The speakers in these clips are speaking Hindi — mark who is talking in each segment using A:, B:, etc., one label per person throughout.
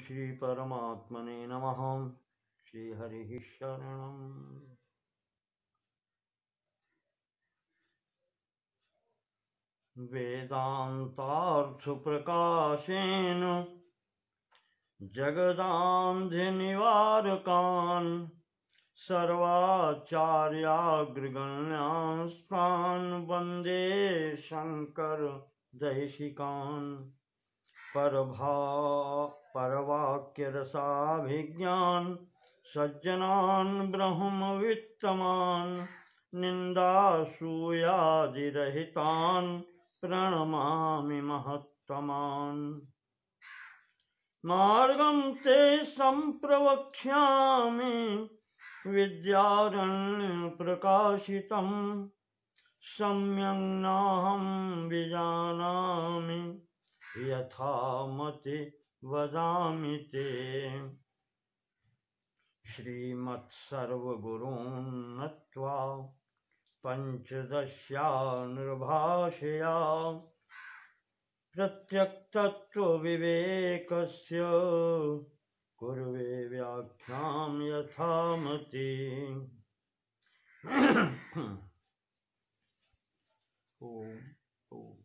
A: श्री परमात्मने नमः। श्री हरिः शरणम्। वेदांतार्थ प्रकाशेन जगदान्धनिवारकान् सर्वाचार्याग्रगण्यान् वन्दे शंकर दैशिकान्। परवाक्यरसाभिज्ञान सज्जनान् ब्रह्मवित्तमान् निन्दासूयादिरहितान् प्रणमामि महत्तमान्। मार्गं ते सम्प्रवक्ष्यामि विद्यारण्यप्रकाशितं सम्यक् नाहं विजानामि यथा मति वदामि ते। श्रीमत्सर्वगुरून् नत्वा पञ्चदश्यानुर्भाषया प्रत्यक्तत्वविवेकस्य कुर्वे व्याख्यां यथामति। ओम ओम।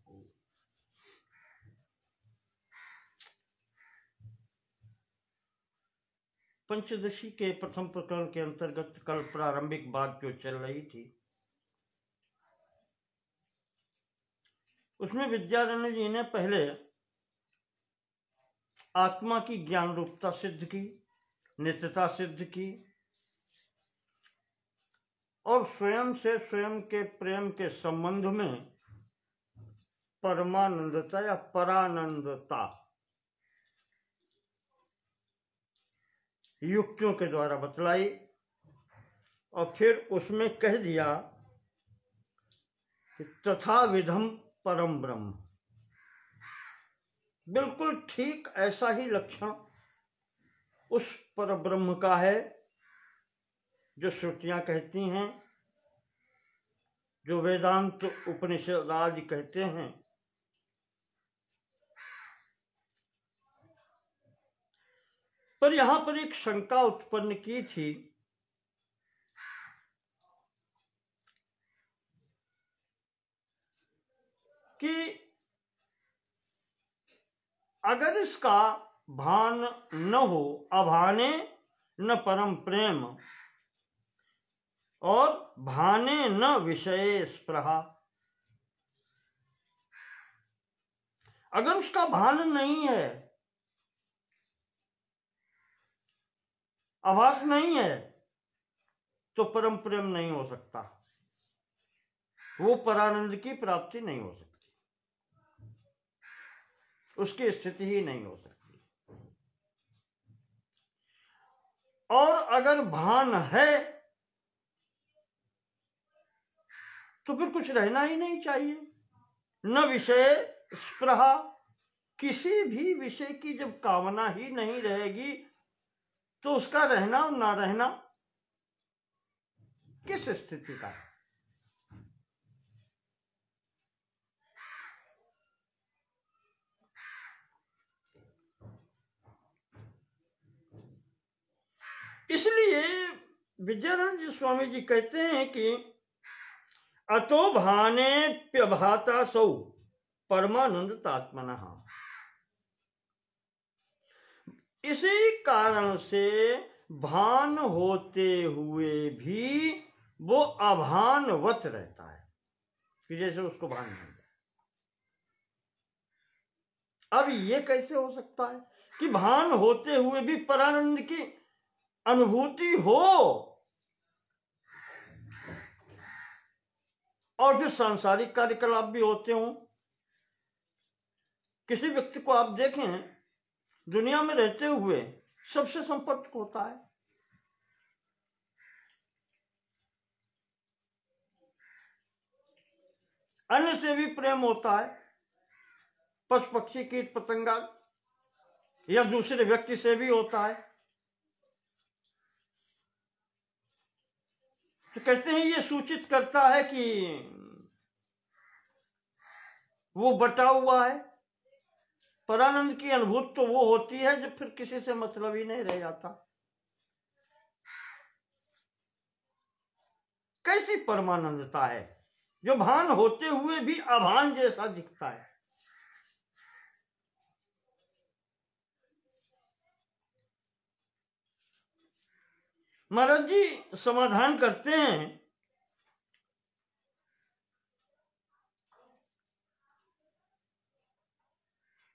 A: पंचदशी के प्रथम प्रकरण के अंतर्गत कल प्रारंभिक बात जो चल रही थी उसमें विद्यारण्य जी ने पहले आत्मा की ज्ञान रूपता सिद्ध की, नित्यता सिद्ध की और स्वयं से स्वयं के प्रेम के संबंध में परमानंदता या परानंदता युक्तियों के द्वारा बतलाई और फिर उसमें कह दिया कि तथा विधम परम ब्रह्म। बिल्कुल ठीक ऐसा ही लक्षण उस पर ब्रह्म का है जो श्रुतियां कहती हैं, जो वेदांत उपनिषद आदि कहते हैं। पर यहां पर एक शंका उत्पन्न की थी कि अगर इसका भान न हो, अभाने न परम प्रेम और भाने न विषय स्पृहा, अगर उसका भान नहीं है, आभास नहीं है, तो परम प्रेम नहीं हो सकता, वो परानंद की प्राप्ति नहीं हो सकती, उसकी स्थिति ही नहीं हो सकती। और अगर भान है तो फिर कुछ रहना ही नहीं चाहिए। न विषय स्पृहा, किसी भी विषय की जब कामना ही नहीं रहेगी तो उसका रहना और ना रहना किस स्थिति का है। इसलिए विद्यारण्य स्वामी जी कहते हैं कि अतो भाने प्यभाता सौ परमानंद तात्मनः। इसी कारण से भान होते हुए भी वो अभानवत रहता है कि जैसे उसको भान नहीं है। अब ये कैसे हो सकता है कि भान होते हुए भी परानंद की अनुभूति हो और फिर सांसारिक कार्यकलाप भी होते हों। किसी व्यक्ति को आप देखें दुनिया में रहते हुए सबसे संपर्क होता है, अन्य से भी प्रेम होता है, पशु पक्षी कीट पतंगा या दूसरे व्यक्ति से भी होता है। तो कहते हैं ये सूचित करता है कि वो बटा हुआ है, परानंद की अनुभूति तो वो होती है जब फिर किसी से मतलब ही नहीं रह जाता। कैसी परमानंदता है जो भान होते हुए भी अभान जैसा दिखता है। महाराज जी समाधान करते हैं,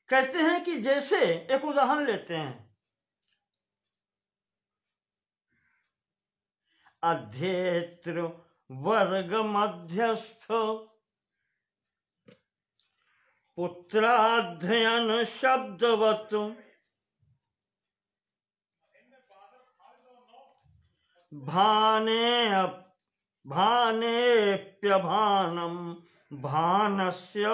A: कहते हैं कि जैसे एक उदाहरण लेते हैं, अध्येत्र वर्ग मध्यस्थ पुत्राध्ययन शब्दवत् भानेप्यभानम भानस्य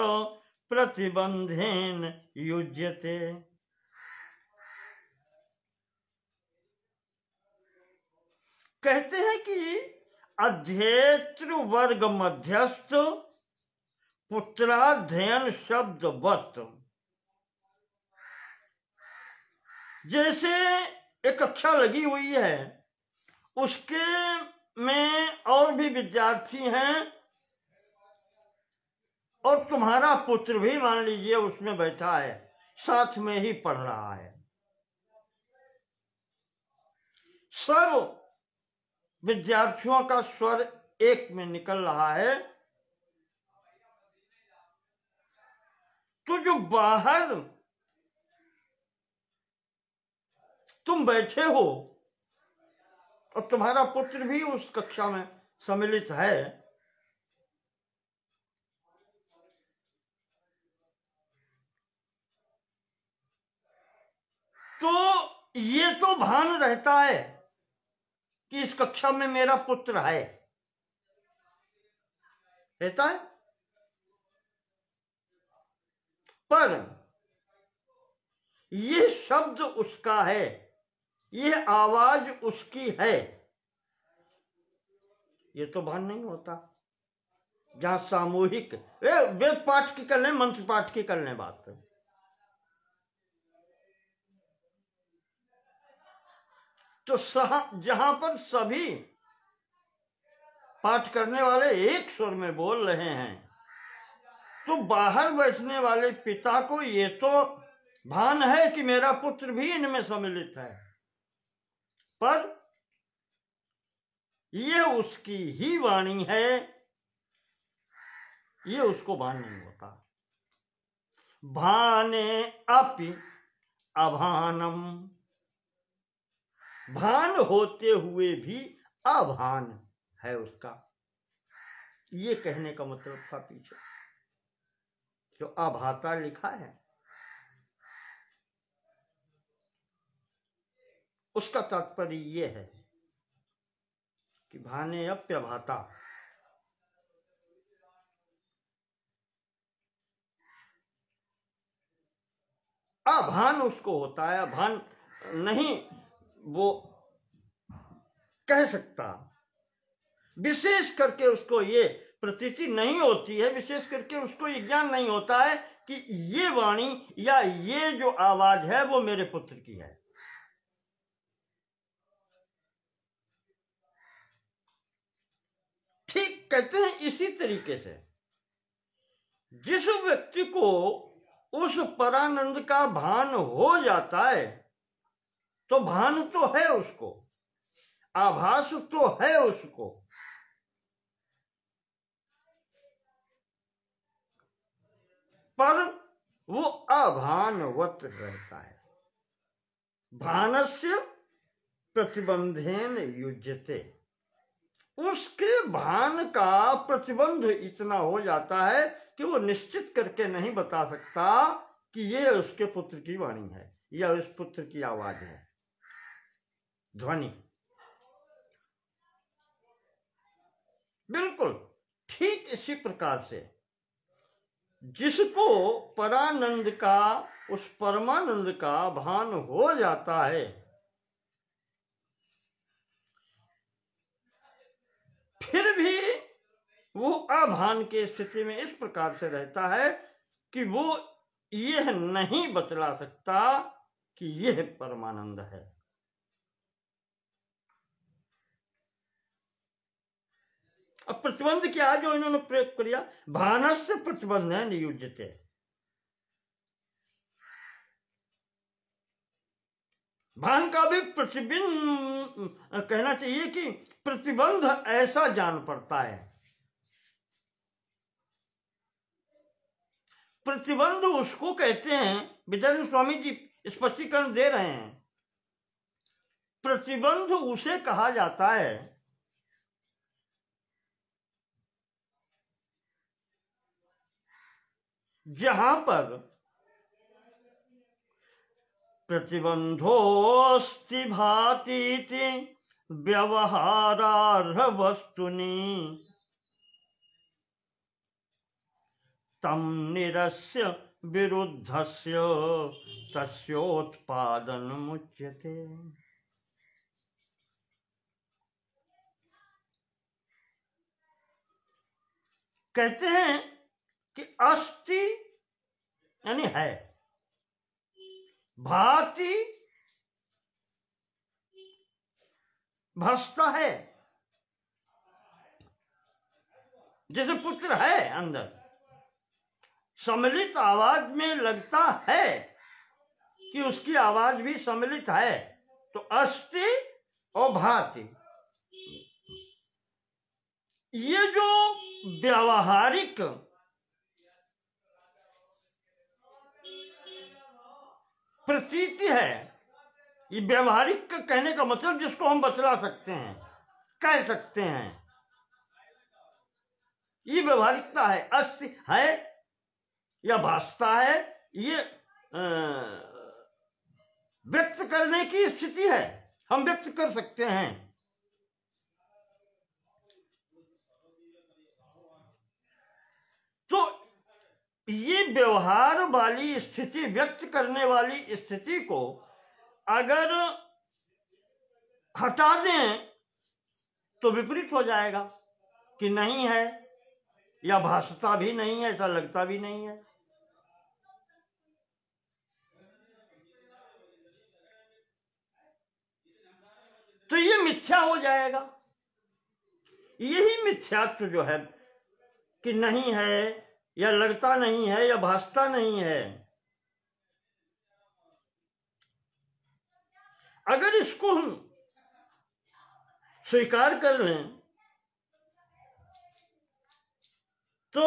A: प्रतिबंधेन युज्यते। कहते हैं कि अध्येत्र वर्ग मध्यस्थ पुत्राध्ययन शब्दवत्, जैसे एक कक्षा लगी हुई है, उसके में और भी विद्यार्थी हैं और तुम्हारा पुत्र भी मान लीजिए उसमें बैठा है, साथ में ही पढ़ रहा है। सब विद्यार्थियों का स्वर एक में निकल रहा है, तो जो बाहर तुम बैठे हो और तुम्हारा पुत्र भी उस कक्षा में सम्मिलित है, तो ये तो भान रहता है कि इस कक्षा में मेरा पुत्र है, रहता है, पर ये शब्द उसका है, ये आवाज उसकी है, ये तो भान नहीं होता। जहां सामूहिक वेद पाठ की कर लें, मंत्र पाठ की कर लें बात, तो जहां पर सभी पाठ करने वाले एक स्वर में बोल रहे हैं, तो बाहर बैठने वाले पिता को ये तो भान है कि मेरा पुत्र भी इनमें सम्मिलित है, पर ये उसकी ही वाणी है, ये उसको भान नहीं होता। भाने अपि अभानम, भान होते हुए भी अभान है उसका, ये कहने का मतलब था पीछे जो अभाता लिखा है उसका तात्पर्य ये है कि भाने अप्यभाता, अभान उसको होता है, अभान नहीं वो कह सकता, विशेष करके उसको ये प्रतीति नहीं होती है, विशेष करके उसको ये ज्ञान नहीं होता है कि ये वाणी या ये जो आवाज है वो मेरे पुत्र की है। ठीक कहते हैं, इसी तरीके से जिस व्यक्ति को उस परानंद का भान हो जाता है, तो भान तो है उसको, आभास तो है उसको, पर वो अभानवत रहता है। भानस्य प्रतिबंधेन युज्यते, उसके भान का प्रतिबंध इतना हो जाता है कि वो निश्चित करके नहीं बता सकता कि ये उसके पुत्र की वाणी है या उस पुत्र की आवाज है, ध्वनि। बिल्कुल ठीक इसी प्रकार से जिसको परानंद का, उस परमानंद का भान हो जाता है, फिर भी वो अभान की स्थिति में इस प्रकार से रहता है कि वो यह नहीं बतला सकता कि यह परमानंद है। अब प्रतिबंध क्या जो इन्होंने प्रयोग किया, भानस्य प्रतिबंध है नियुज्यते। भान का भी प्रतिबिंब कहना चाहिए कि प्रतिबंध ऐसा जान पड़ता है। प्रतिबंध उसको कहते हैं, विद्यानंद स्वामी जी स्पष्टीकरण दे रहे हैं, प्रतिबंध उसे कहा जाता है जहां पर प्रतिबंधोस्ति भातीति व्यवहारार्ह वस्तुनि तम निरस्य विरुद्धस्य तस्योत्पादनमुच्यते। कहते हैं कि अस्ति यानी है, भाति भासता है, जैसे पुत्र है अंदर, सम्मिलित आवाज में लगता है कि उसकी आवाज भी सम्मिलित है, तो अस्ति और भाति, ये जो व्यावहारिक प्रतीति है, ये व्यावहारिक कहने का मतलब जिसको हम बतला सकते हैं, कह सकते हैं, ये व्यवहारिकता है। अस्ति है या भासता है, ये व्यक्त करने की स्थिति है, हम व्यक्त कर सकते हैं। तो ये व्यवहार वाली स्थिति, व्यक्त करने वाली स्थिति को अगर हटा दें तो विपरीत हो जाएगा कि नहीं है या भासता भी नहीं है, ऐसा लगता भी नहीं है। तो ये मिथ्या हो जाएगा। यही मिथ्यात्व जो है कि नहीं है या लगता नहीं है या भासता नहीं है, अगर इसको हम स्वीकार कर लें तो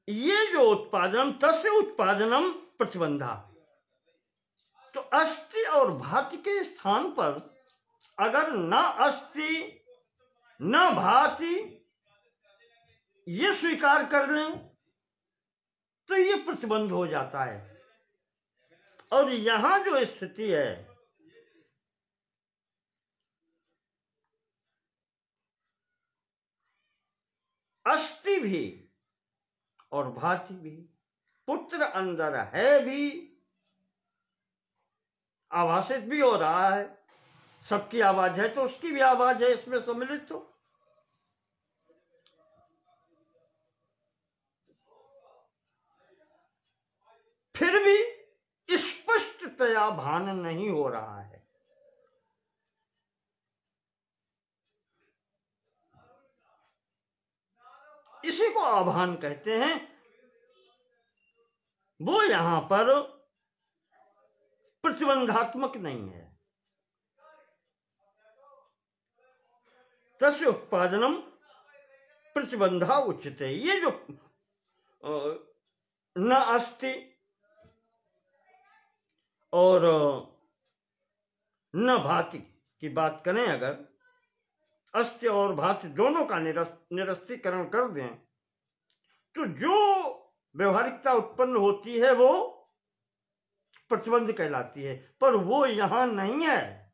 A: ये जो उत्पादन, तस्य उत्पादनम प्रतिबंधा, तो अस्ति और भाति के स्थान पर अगर न अस्ति न भाति ये स्वीकार कर लें तो ये प्रतिबंध हो जाता है। और यहां जो स्थिति है, अस्ति भी और भाति भी, पुत्र अंदर है भी, आभासित भी हो रहा है, सबकी आवाज है तो उसकी भी आवाज है इसमें सम्मिलित। तो फिर भी स्पष्टतया भान नहीं हो रहा है। इसी को आभान कहते हैं। वो यहां पर प्रतिबंधात्मक नहीं है। तस्य उत्पादनम प्रतिबंधा उच्यते। ये जो न अस्ति और न भाति की बात करें, अगर अस्ति और भाति दोनों का निरस्तीकरण कर दें तो जो व्यवहारिकता उत्पन्न होती है वो प्रतिबंध कहलाती है, पर वो यहां नहीं है।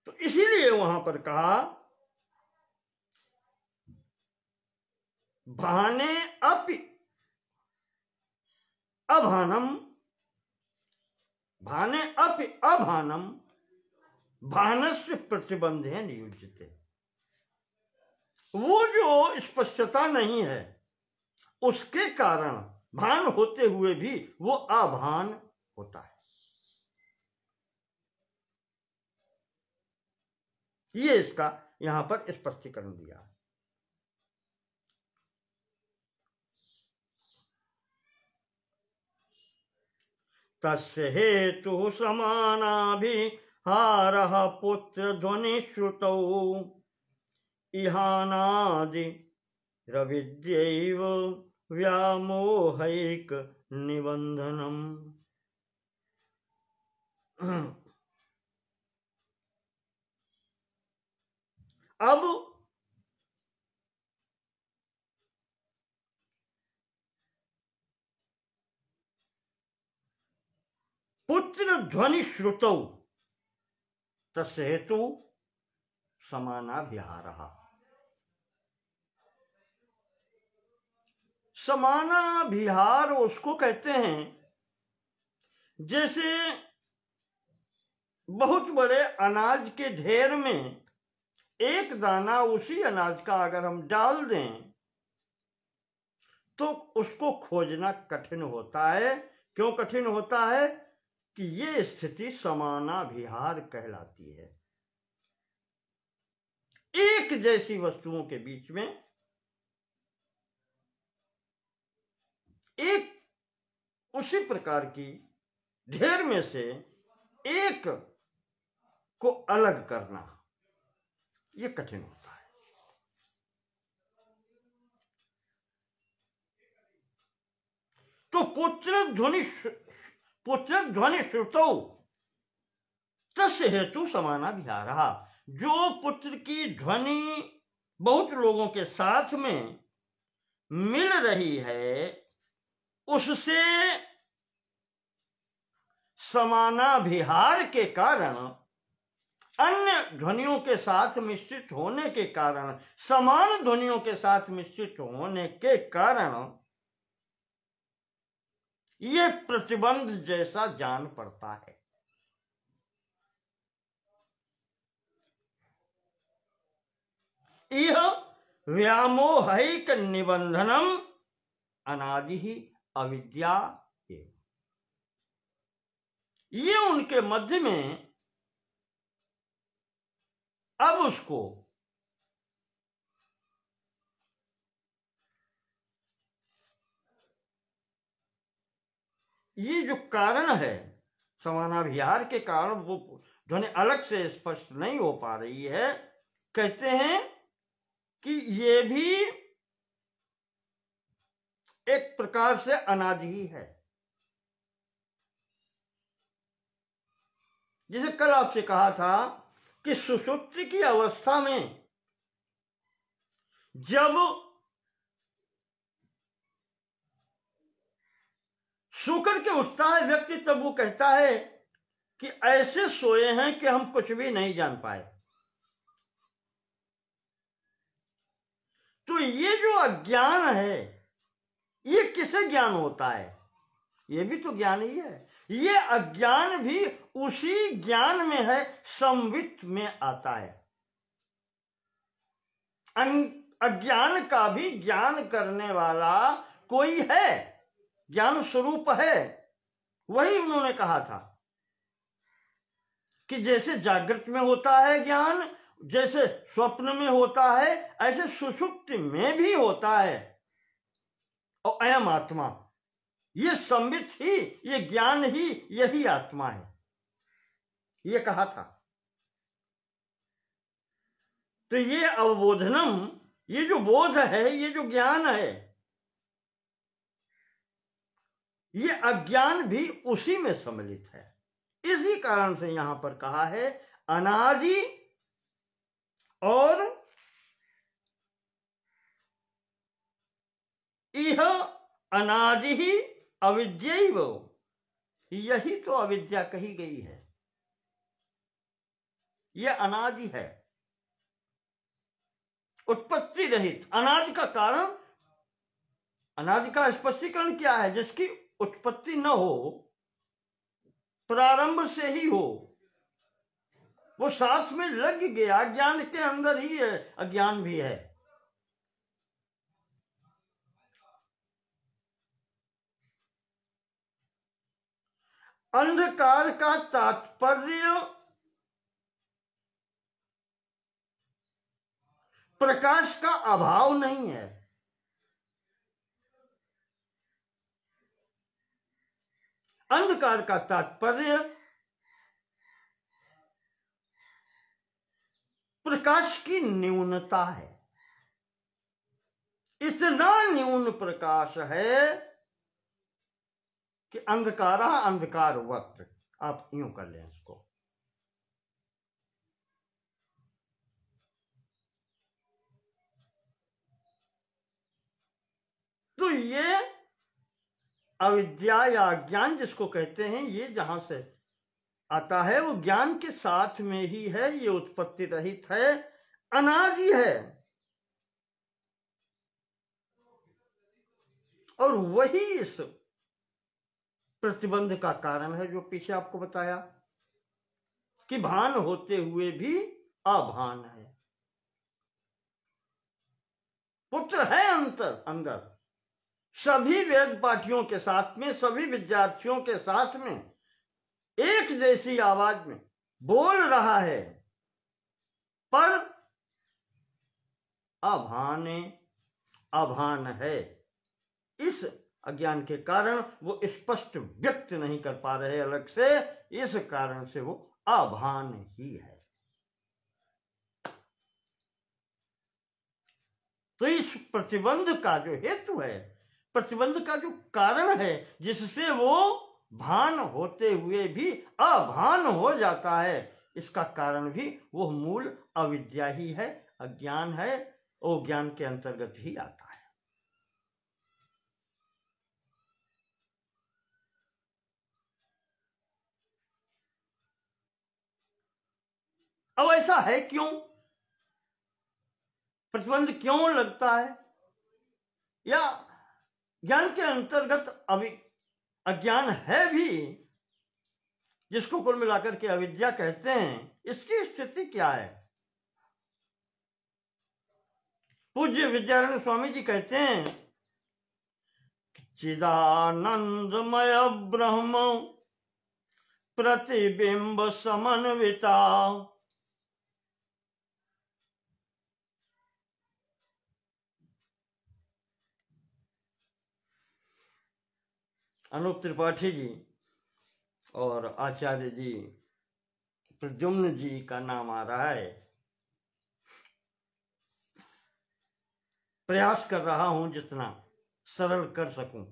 A: तो इसीलिए वहां पर कहा भाने अपि अभानम भाने अपि अभानम भानस्य प्रतिबंधे नियुज्यते। वो जो स्पष्टता नहीं है उसके कारण भान होते हुए भी वो अभान होता है। ये इसका यहां पर स्पष्टीकरण दिया। तस्य हेतु समानाभिहारः पुत्र ध्वनि श्रुतौ इहानादि रविद्यैव व्यामोहैक निबंधनम। अब पुत्र ध्वनि श्रुतौ तस्य हेतु समानाभिहारः। समानाभिहार उसको कहते हैं जैसे बहुत बड़े अनाज के ढेर में एक दाना उसी अनाज का अगर हम डाल दें तो उसको खोजना कठिन होता है। क्यों कठिन होता है? कि ये स्थिति समानाभिहार कहलाती है। एक जैसी वस्तुओं के बीच में एक उसी प्रकार की ढेर में से एक को अलग करना ये कठिन होता है। तो पुत्र ध्वनि श्रुतौ तस्य हेतु समानाभिहारः। जो पुत्र की ध्वनि बहुत लोगों के साथ में मिल रही है उससे समानाभिहार के कारण, अन्य ध्वनियों के साथ मिश्रित होने के कारण, समान ध्वनियों के साथ मिश्रित होने के कारण ये प्रतिबंध जैसा जान पड़ता है। यह व्यामोहिक निबंधनम अनादि ही अविद्या है। ये उनके मध्य में अब उसको ये जो कारण है समानाभिहार के कारण वो ध्वनि अलग से स्पष्ट नहीं हो पा रही है। कहते हैं कि ये भी एक प्रकार से अनादि ही है। जैसे कल आपसे कहा था कि सुषुप्ति की अवस्था में जब सो करके उठता है व्यक्ति तब वो कहता है कि ऐसे सोए हैं कि हम कुछ भी नहीं जान पाए। तो ये जो अज्ञान है ये किसे ज्ञान होता है? ये भी तो ज्ञान ही है। ये अज्ञान भी उसी ज्ञान में है, संवित में आता है। अज्ञान का भी ज्ञान करने वाला कोई है, ज्ञान स्वरूप है। वही उन्होंने कहा था कि जैसे जागृत में होता है ज्ञान, जैसे स्वप्न में होता है, ऐसे सुषुप्ति में भी होता है। और अयम आत्मा, ये संवित ही, ये ज्ञान ही, यही आत्मा है, ये कहा था। तो ये अवबोधनम, ये जो बोध है, ये जो ज्ञान है, ये अज्ञान भी उसी में सम्मिलित है। इसी कारण से यहां पर कहा है अनादि और यह अनादि ही अविद्यैव, यही तो अविद्या कही गई है। यह अनादि है, उत्पत्ति रहित। अनादि का कारण, अनादि का स्पष्टीकरण क्या है? जिसकी उत्पत्ति न हो प्रारंभ से ही हो, वो साथ में लग गया, ज्ञान के अंदर ही है, अज्ञान भी है। अंधकार का तात्पर्य प्रकाश का अभाव नहीं है। अंधकार का तात्पर्य प्रकाश की न्यूनता है। इतना न्यून प्रकाश है कि अंधकारा अंधकार वक्त, आप यूं कर लें इसको। तो ये अविद्या या ज्ञान जिसको कहते हैं, ये जहां से आता है वो ज्ञान के साथ में ही है। ये उत्पत्ति रहित है, अनादि है, और वही इस प्रतिबंध का कारण है जो पीछे आपको बताया कि भान होते हुए भी अभान है। पुत्र है अंदर सभी वेद पाठियों के साथ में, सभी विद्यार्थियों के साथ में एक जैसी आवाज में बोल रहा है, पर अभान है। इस अज्ञान के कारण वो स्पष्ट व्यक्त नहीं कर पा रहे अलग से, इस कारण से वो अभान ही है। तो इस प्रतिबंध का जो हेतु है, प्रतिबंध का जो कारण है, जिससे वो भान होते हुए भी अभान हो जाता है, इसका कारण भी वो मूल अविद्या ही है, अज्ञान है, वो ज्ञान के अंतर्गत ही आता है। अब ऐसा है क्यों? प्रतिबंध क्यों लगता है? या ज्ञान के अंतर्गत अज्ञान है भी, जिसको कुल मिलाकर के अविद्या कहते हैं, इसकी स्थिति क्या है? पूज्य विद्यारण्य स्वामी जी कहते हैं, चिदानंदमय ब्रह्म प्रतिबिंब समन्विता अनूप त्रिपाठी जी और आचार्य जी प्रद्युम्न जी का नाम आ रहा है। प्रयास कर रहा हूं जितना सरल कर सकूं।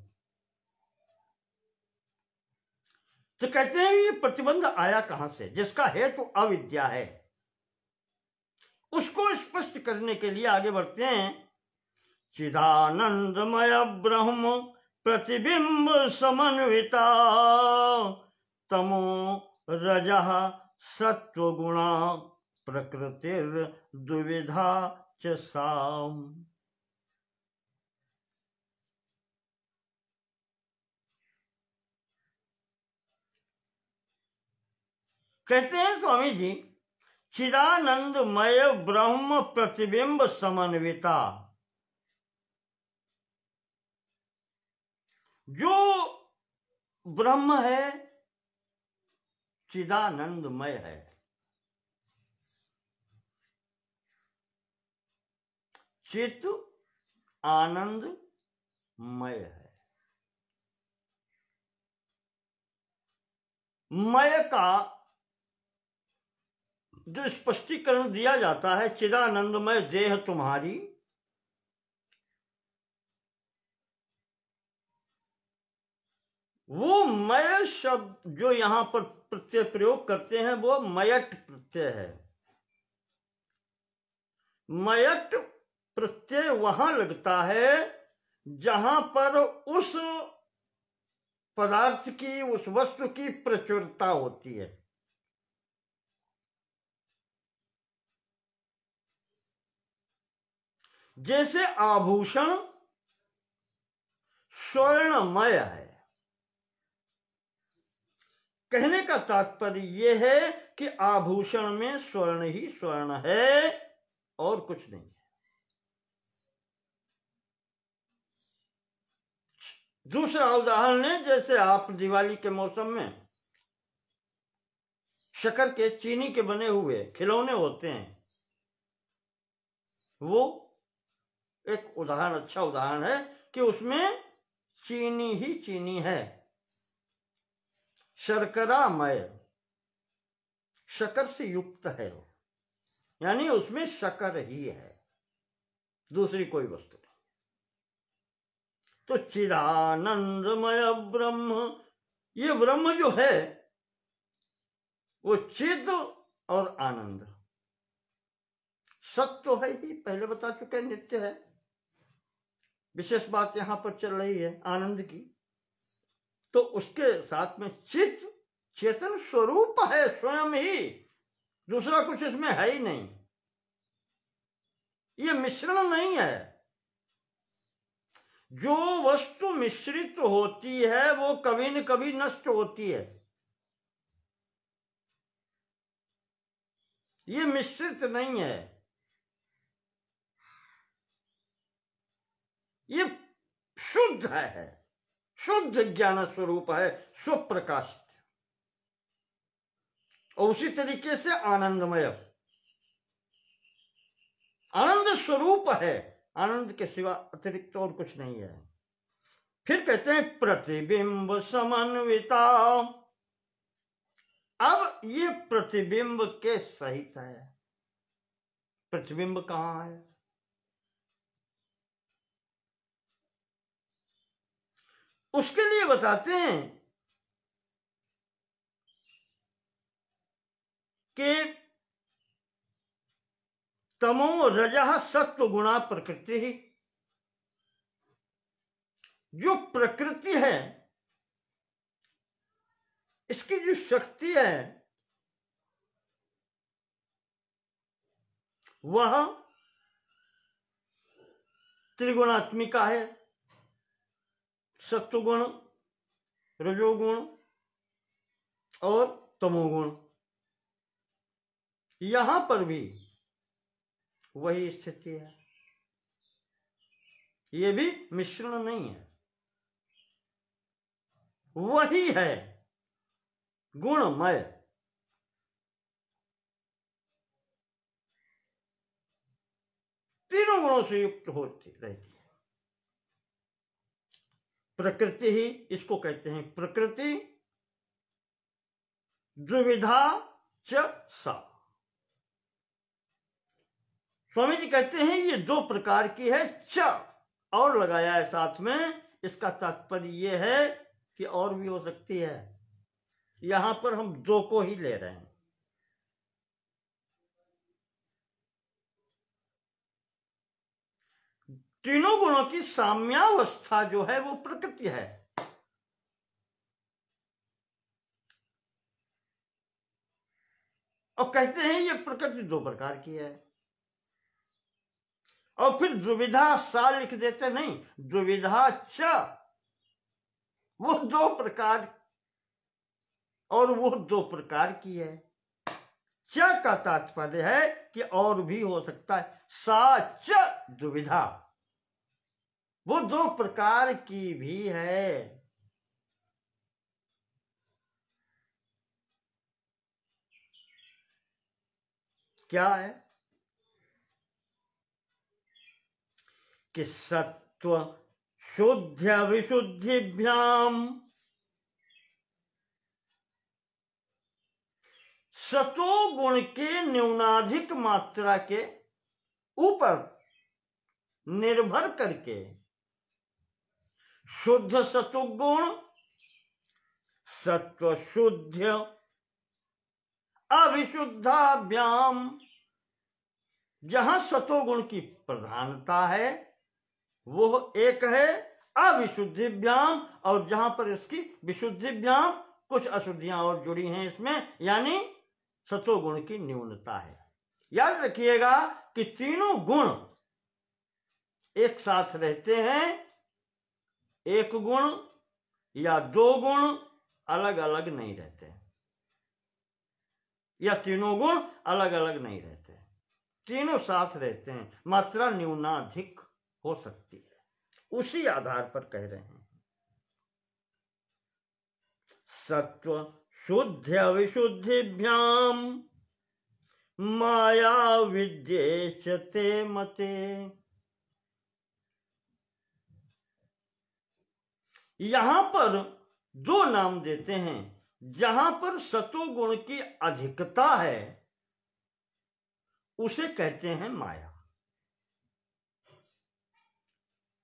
A: तो कहते हैं ये प्रतिबंध आया कहां से, जिसका हेतु तो अविद्या है। उसको स्पष्ट करने के लिए आगे बढ़ते हैं। चिदानंदमय ब्रह्म प्रतिबिंब समन्विता तमो रजः सत्वगुणा प्रकृतिर दुविधा च साम। कहते हैं स्वामी जी, चिदानंदमय ब्रह्म प्रतिबिंब समन्विता, जो ब्रह्म है चिदानंदमय है, चित आनंदमय है। मय का जो स्पष्टीकरण दिया जाता है, चिदानंदमय देह तुम्हारी, वो मय शब्द जो यहां पर प्रत्यय प्रयोग करते हैं वो मयट प्रत्यय है। मयट प्रत्यय वहां लगता है जहां पर उस पदार्थ की, उस वस्तु की प्रचुरता होती है। जैसे आभूषण स्वर्णमय है, कहने का तात्पर्य यह है कि आभूषण में स्वर्ण ही स्वर्ण है और कुछ नहीं है। दूसरा उदाहरण है, जैसे आप दिवाली के मौसम में शक्कर के, चीनी के बने हुए खिलौने होते हैं, वो एक उदाहरण, अच्छा उदाहरण है कि उसमें चीनी ही चीनी है, शर्करामय, शक्कर से युक्त है, यानी उसमें शक्कर ही है, दूसरी कोई वस्तु नहीं। तो चिदानंदमय ब्रह्म, ये ब्रह्म जो है वो चिद और आनंद, सत्य तो है ही, पहले बता चुके, नित्य है। विशेष बात यहां पर चल रही है आनंद की, तो उसके साथ में चित, चेतन स्वरूप है स्वयं ही, दूसरा कुछ इसमें है ही नहीं, ये मिश्रण नहीं है। जो वस्तु मिश्रित होती है वो कभी न कभी नष्ट होती है, ये मिश्रित नहीं है, ये शुद्ध है, शुद्ध ज्ञान स्वरूप है, स्वप्रकाशित। और उसी तरीके से आनंदमय, आनंद स्वरूप है, आनंद के सिवा अतिरिक्त और कुछ नहीं है। फिर कहते हैं प्रतिबिंब समन्विता, अब ये प्रतिबिंब के सहित है। प्रतिबिंब कहां है? उसके लिए बताते हैं कि तमो रजः सत्व गुणा प्रकृति ही, जो प्रकृति है इसकी जो शक्ति है वह त्रिगुणात्मिका है, सत्वगुण, रजोगुण और तमोगुण। यहां पर भी वही स्थिति है, ये भी मिश्रण नहीं है, वही है गुणमय। तीनों गुणों से युक्त होती रहती है। प्रकृति ही इसको कहते हैं, प्रकृति द्विविधा च सा। स्वामी जी कहते हैं ये दो प्रकार की है, च और लगाया है साथ में, इसका तात्पर्य यह है कि और भी हो सकती है, यहां पर हम दो को ही ले रहे हैं। तीनों गुणों की साम्यावस्था जो है वो प्रकृति है, और कहते हैं ये प्रकृति दो प्रकार की है। और फिर द्विविधा सा लिख देते, नहीं, द्विविधा च, वो दो प्रकार, और वो दो प्रकार की है। च का तात्पर्य है कि और भी हो सकता है, सा च द्विविधा, वो दो प्रकार की भी है। क्या है कि सत्व शुद्ध विशुद्धिभ्याम, सतो गुण के न्यूनाधिक मात्रा के ऊपर निर्भर करके शुद्ध सतुगुण, सत्व शुद्ध अविशुद्धाभ्याम, जहां सतोगुण की प्रधानता है वो एक है अविशुद्धिभ्याम, और जहां पर इसकी विशुद्धिभ्याम कुछ अशुद्धियां और जुड़ी हैं इसमें, यानी सतोगुण की न्यूनता है। याद रखिएगा कि तीनों गुण एक साथ रहते हैं, एक गुण या दो गुण अलग अलग नहीं रहते, या तीनों गुण अलग अलग नहीं रहते, तीनों साथ रहते हैं, मात्रा न्यूनाधिक हो सकती है, उसी आधार पर कह रहे हैं। सत्व शुद्ध विशुद्धिभ्याम माया विद्येचते मते। यहां पर दो नाम देते हैं, जहां पर सतोगुण की अधिकता है उसे कहते हैं माया,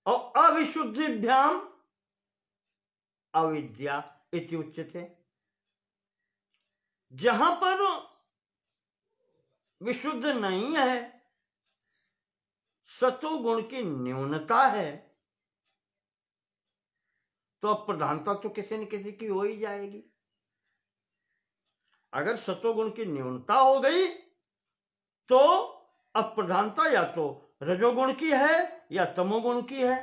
A: और अविशुद्धिभ्याम अविद्या इति उच्यते। जहां पर विशुद्ध नहीं है, सतोगुण की न्यूनता है, तो अब प्रधानता तो किसी न किसी की हो ही जाएगी। अगर सतोगुण की न्यूनता हो गई तो अब प्रधानता या तो रजोगुण की है या तमोगुण की है।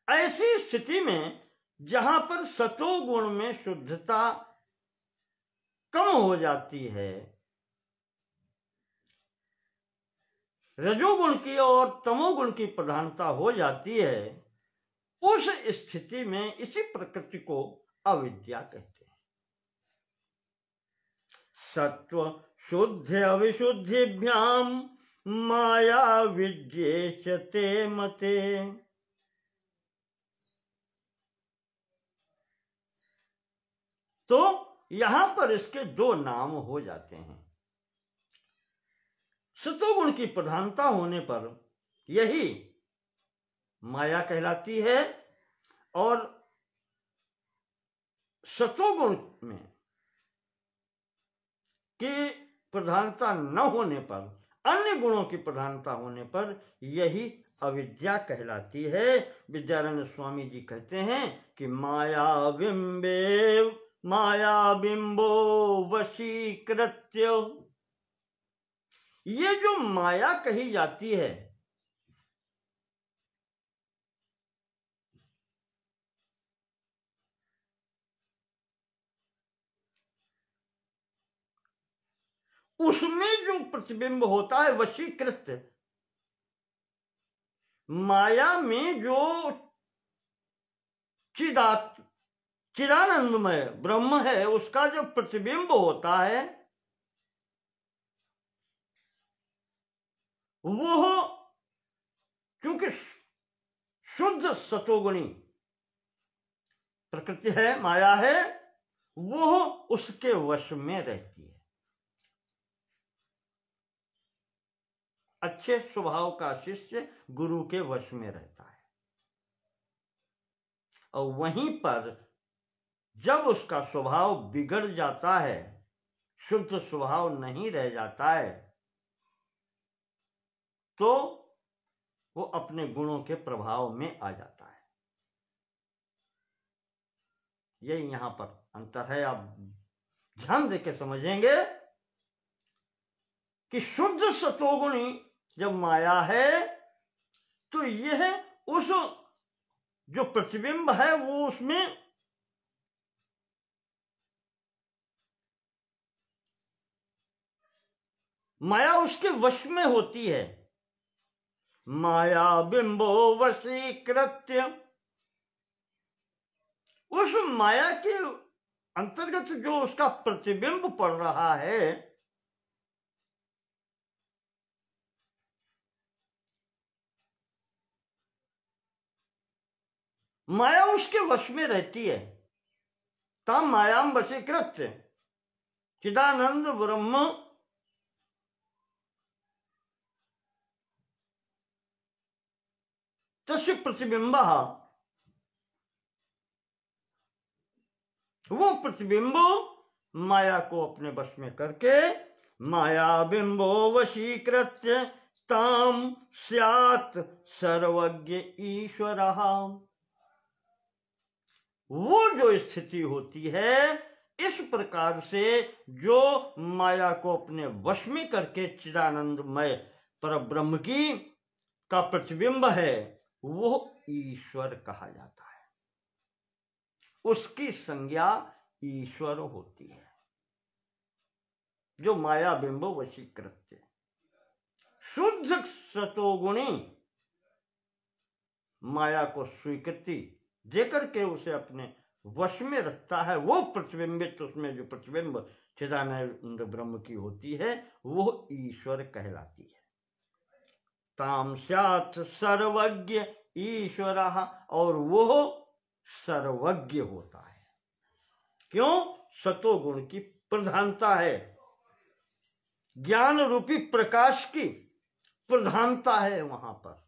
A: ऐसी स्थिति में जहां पर सतोगुण में शुद्धता कम हो जाती है, रजोगुण की और तमोगुण की प्रधानता हो जाती है, उस स्थिति में इसी प्रकृति को अविद्या कहते हैं। सत्व शुद्ध अविशुद्धिभ्याम माया विद्येचते मते। तो यहां पर इसके दो नाम हो जाते हैं। सतोगुण की प्रधानता होने पर यही माया कहलाती है, और सतोगुण में की प्रधानता न होने पर, अन्य गुणों की प्रधानता होने पर यही अविद्या कहलाती है। विद्यारण्य स्वामी जी कहते हैं कि माया बिंबो वशीकृत्य। ये जो माया कही जाती है, उसमें जो प्रतिबिंब होता है वशीकृत, माया में जो चिदानंदमय ब्रह्म है, उसका जो प्रतिबिंब होता है वो क्योंकि शुद्ध सतोगुणी प्रकृति है, माया है, वो उसके वश में रहती है। अच्छे स्वभाव का शिष्य गुरु के वश में रहता है, और वहीं पर जब उसका स्वभाव बिगड़ जाता है, शुद्ध स्वभाव नहीं रह जाता है, तो वो अपने गुणों के प्रभाव में आ जाता है। यही यहां पर अंतर है। आप ध्यान देके समझेंगे कि शुद्ध सतोगुणी जब माया है तो यह उस जो प्रतिबिंब है वो उसमें माया उसके वश में होती है। माया बिंबो वशीकृत्य, उस माया के अंतर्गत जो उसका प्रतिबिंब पड़ रहा है, माया उसके वश में रहती है। ताम मायाम वशीकृत्य चिदानंद ब्रह्म तस्य प्रतिबिंब, वो प्रतिबिंब माया को अपने वश में करके माया बिंबो वशीकृत्य ताम स्यात् सर्वज्ञ ईश्वरः। वो जो स्थिति होती है, इस प्रकार से जो माया को अपने वश में करके चिदानंदमय परब्रह्म की का प्रतिबिंब है, वो ईश्वर कहा जाता है। उसकी संज्ञा ईश्वर होती है, जो माया बिंब वशीकृत्य शुद्ध सतोगुणी माया को स्वीकृति देकर के उसे अपने वश में रखता है। वो प्रतिबिंबित, उसमें जो प्रतिबिंब चिदानंद ब्रह्म की होती है, वो ईश्वर कहलाती है। ताम स्यात् सर्वज्ञ ईश्वर, और वो सर्वज्ञ होता है। क्यों? सतोगुण की प्रधानता है, ज्ञान रूपी प्रकाश की प्रधानता है वहां पर।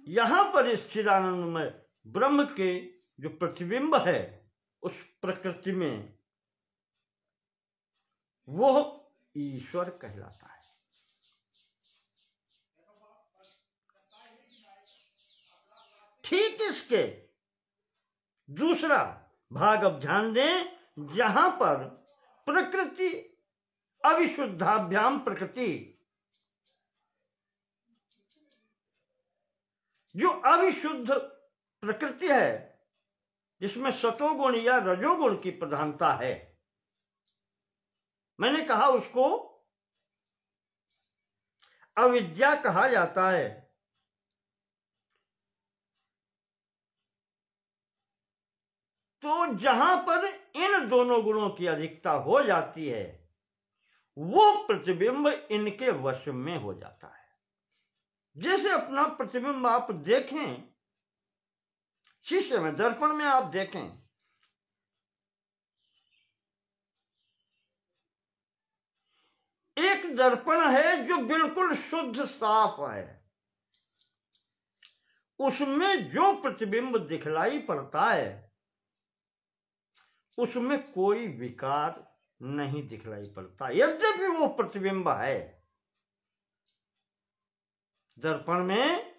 A: यहां पर इस चिदानंद में ब्रह्म के जो प्रतिबिंब है उस प्रकृति में, वो ईश्वर कहलाता है। ठीक इसके दूसरा भाग अब ध्यान दें, जहां पर प्रकृति अविशुद्धाभ्याम प्रकृति, जो अविशुद्ध प्रकृति है जिसमें सतोगुण या रजोगुण की प्रधानता है, मैंने कहा उसको अविद्या कहा जाता है। तो जहां पर इन दोनों गुणों की अधिकता हो जाती है, वो प्रतिबिंब इनके वश में हो जाता है। जैसे अपना प्रतिबिंब आप देखें शीशे में, दर्पण में आप देखें, एक दर्पण है जो बिल्कुल शुद्ध साफ है, उसमें जो प्रतिबिंब दिखलाई पड़ता है उसमें कोई विकार नहीं दिखलाई पड़ता, यद्यपि वो प्रतिबिंब है दर्पण में।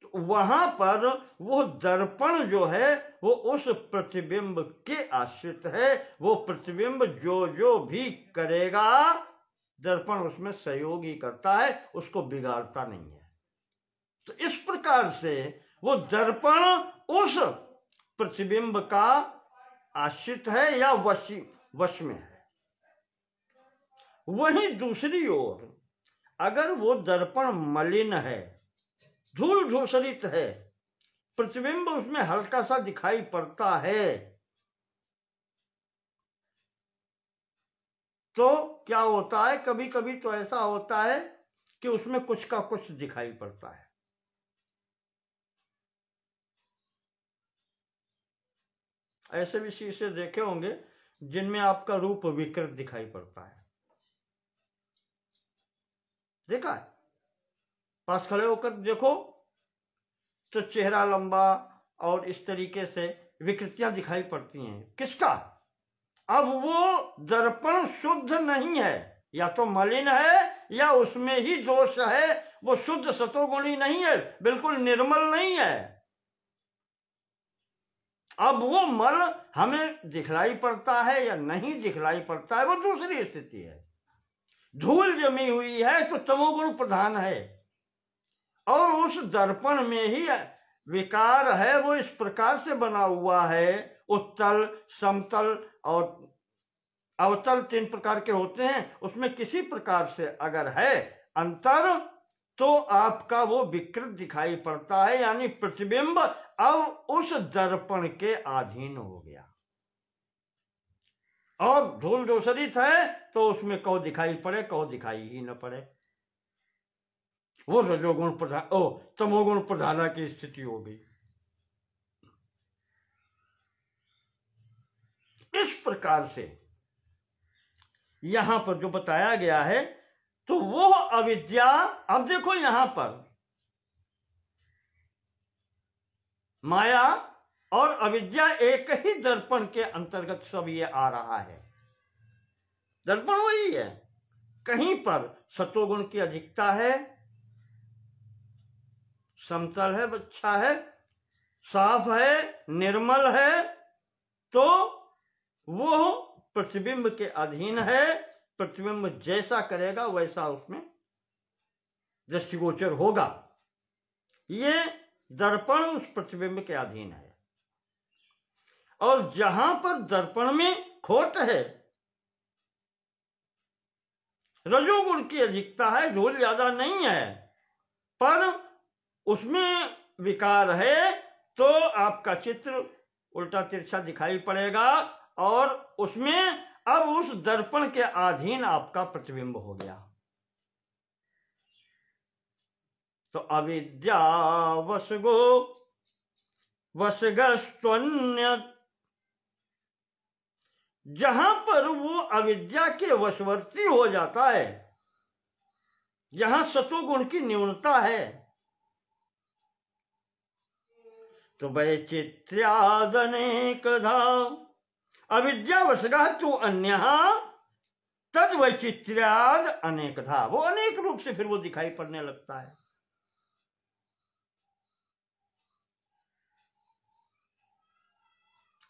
A: तो वहां पर वो दर्पण जो है वो उस प्रतिबिंब के आश्रित है। वो प्रतिबिंब जो जो भी करेगा दर्पण उसमें सहयोग ही करता है, उसको बिगाड़ता नहीं है। तो इस प्रकार से वो दर्पण उस प्रतिबिंब का आश्रित है या वश में है। वहीं दूसरी ओर अगर वो दर्पण मलिन है, धूल धूसरित है, प्रतिबिंब उसमें हल्का सा दिखाई पड़ता है, तो क्या होता है, कभी कभी तो ऐसा होता है कि उसमें कुछ का कुछ दिखाई पड़ता है। ऐसे भी शीशे देखे होंगे जिनमें आपका रूप विकृत दिखाई पड़ता है, देखा है? पास खड़े होकर देखो तो चेहरा लंबा और इस तरीके से विकृतियां दिखाई पड़ती हैं। किसका? अब वो दर्पण शुद्ध नहीं है, या तो मलिन है या उसमें ही दोष है, वो शुद्ध सतोगुणी नहीं है, बिल्कुल निर्मल नहीं है। अब वो मल हमें दिखलाई पड़ता है या नहीं दिखलाई पड़ता है, वो दूसरी स्थिति है। धूल जमी हुई है तो तमोगुण प्रधान है, और उस दर्पण में ही विकार है, वो इस प्रकार से बना हुआ है, उत्तल, समतल और अवतल 3 प्रकार के होते हैं। उसमें किसी प्रकार से अगर है अंतर तो आपका वो विकृत दिखाई पड़ता है, यानी प्रतिबिंब अब उस दर्पण के अधीन हो गया। और धूल धूसरित है तो उसमें कहो दिखाई पड़े, कहो दिखाई ही न पड़े, वो रजोगुण प्रधान तमोगुण प्रधाना की स्थिति हो गई। इस प्रकार से यहां पर जो बताया गया है, तो वो अविद्या, अब देखो यहां पर माया और अविद्या एक ही दर्पण के अंतर्गत सब ये आ रहा है। दर्पण वही है, कहीं पर सतोगुण की अधिकता है, समतल है, अच्छा है, साफ है, निर्मल है, तो वो प्रतिबिंब के अधीन है। प्रतिबिंब जैसा करेगा वैसा उसमें दृष्टिगोचर होगा। ये दर्पण उस प्रतिबिंब के अधीन है। और जहां पर दर्पण में खोट है, रजोगुण की अधिकता है, धूल ज्यादा नहीं है, पर उसमें विकार है, तो आपका चित्र उल्टा तिरछा दिखाई पड़ेगा और उसमें अब उस दर्पण के अधीन आपका प्रतिबिंब हो गया। तो अविद्या वसगो वसगस्त्वन्य, जहां पर वो अविद्या के वशवर्ती हो जाता है, जहां सतोगुण की न्यूनता है, तो वैचित्र्यादनेकधा अविद्या वशगा तो अन्य तद वैचित्र्याद अनेकधा, वो अनेक रूप से फिर वो दिखाई पड़ने लगता है।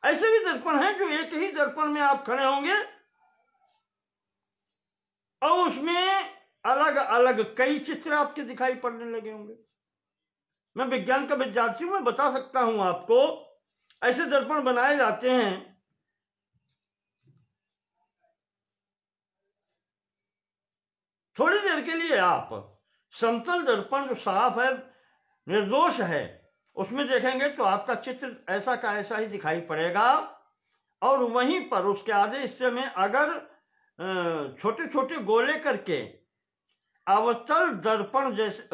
A: ऐसे भी दर्पण हैं जो एक ही दर्पण में आप खड़े होंगे और उसमें अलग अलग कई चित्र आपके दिखाई पड़ने लगे होंगे। मैं विज्ञान का विद्यार्थी हूं, मैं बता सकता हूं आपको, ऐसे दर्पण बनाए जाते हैं। थोड़ी देर के लिए आप समतल दर्पण जो साफ है, निर्दोष है, उसमें देखेंगे तो आपका चित्र ऐसा का ऐसा ही दिखाई पड़ेगा। और वहीं पर उसके आधे हिस्से में अगर छोटे छोटे गोले करके अवतल दर्पण जैसे,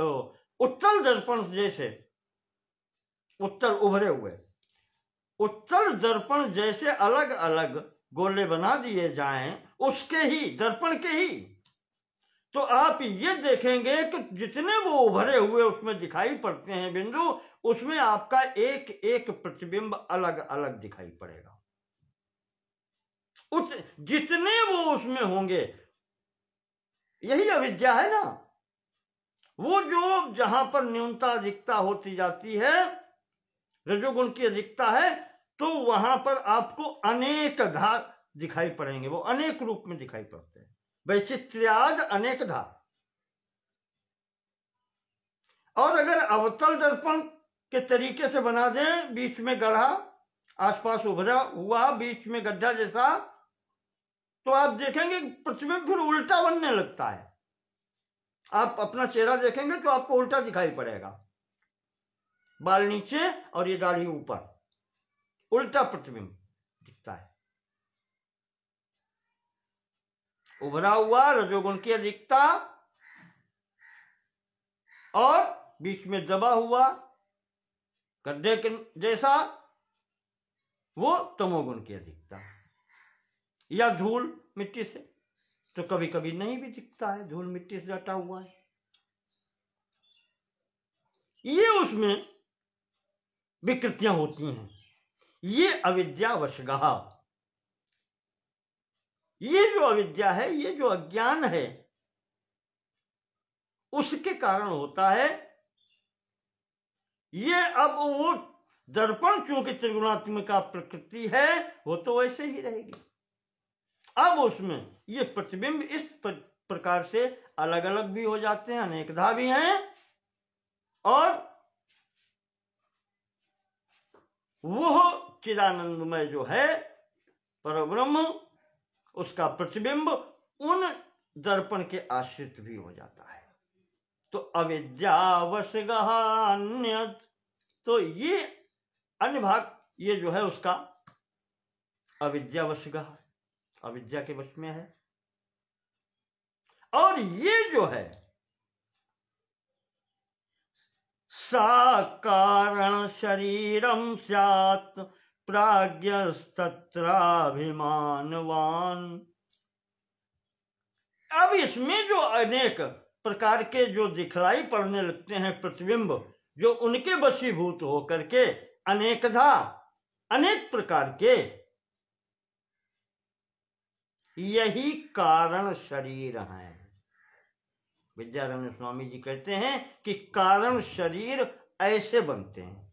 A: उत्तल दर्पण जैसे, उत्तल उभरे हुए उत्तल दर्पण जैसे अलग अलग गोले बना दिए जाएं, उसके ही दर्पण के ही, तो आप ये देखेंगे कि जितने वो उभरे हुए उसमें दिखाई पड़ते हैं बिंदु, उसमें आपका एक एक प्रतिबिंब अलग अलग दिखाई पड़ेगा। उस जितने वो उसमें होंगे, यही अविद्या है ना। वो जो जहां पर न्यूनता अधिकता होती जाती है, रजोगुण की अधिकता है, तो वहां पर आपको अनेक धा दिखाई पड़ेंगे, वो अनेक रूप में दिखाई पड़ते हैं। वैचित्र्याद अनेकधा। और अगर अवतल दर्पण के तरीके से बना दें, बीच में गढ़ा, आसपास उभरा हुआ, बीच में गड्ढा जैसा, तो आप देखेंगे प्रतिबिंब फिर उल्टा बनने लगता है। आप अपना चेहरा देखेंगे तो आपको उल्टा दिखाई पड़ेगा, बाल नीचे और ये दाढ़ी ऊपर, उल्टा प्रतिबिंब दिखता है। उभरा हुआ, रजोगुण की अधिकता, और बीच में दबा हुआ गड्ढे के जैसा, वो तमोगुण की अधिकता। या धूल मिट्टी से, तो कभी कभी नहीं भी दिखता है, धूल मिट्टी से हटा हुआ है, ये उसमें विकृतियां होती हैं। ये अविद्या वशगः, ये जो अविद्या है, ये जो अज्ञान है, उसके कारण होता है। ये अब वो दर्पण चूंकि त्रिगुणात्मिका प्रकृति है, वो तो वैसे ही रहेगी। अब उसमें ये प्रतिबिंब इस प्रकार से अलग अलग भी हो जाते हैं, अनेकधा भी हैं, और वो चिदानंदमय जो है परब्रह्म, उसका प्रतिबिंब उन दर्पण के आश्रित भी हो जाता है। तो अविद्यावशगः अन्यत्, तो ये अन्य भाग, ये जो है उसका अविद्यावशगः, अविद्या के वश में है। और ये जो है सा कारण शरीरम स्यात् प्राज्ञस्तत्राभिमानवान। अब इसमें जो अनेक प्रकार के जो दिखलाई पड़ने लगते हैं प्रतिबिंब, जो उनके वशीभूत होकर के अनेकधा, अनेक प्रकार के, यही कारण शरीर हैं। विद्यारण्य स्वामी जी कहते हैं कि कारण शरीर ऐसे बनते हैं।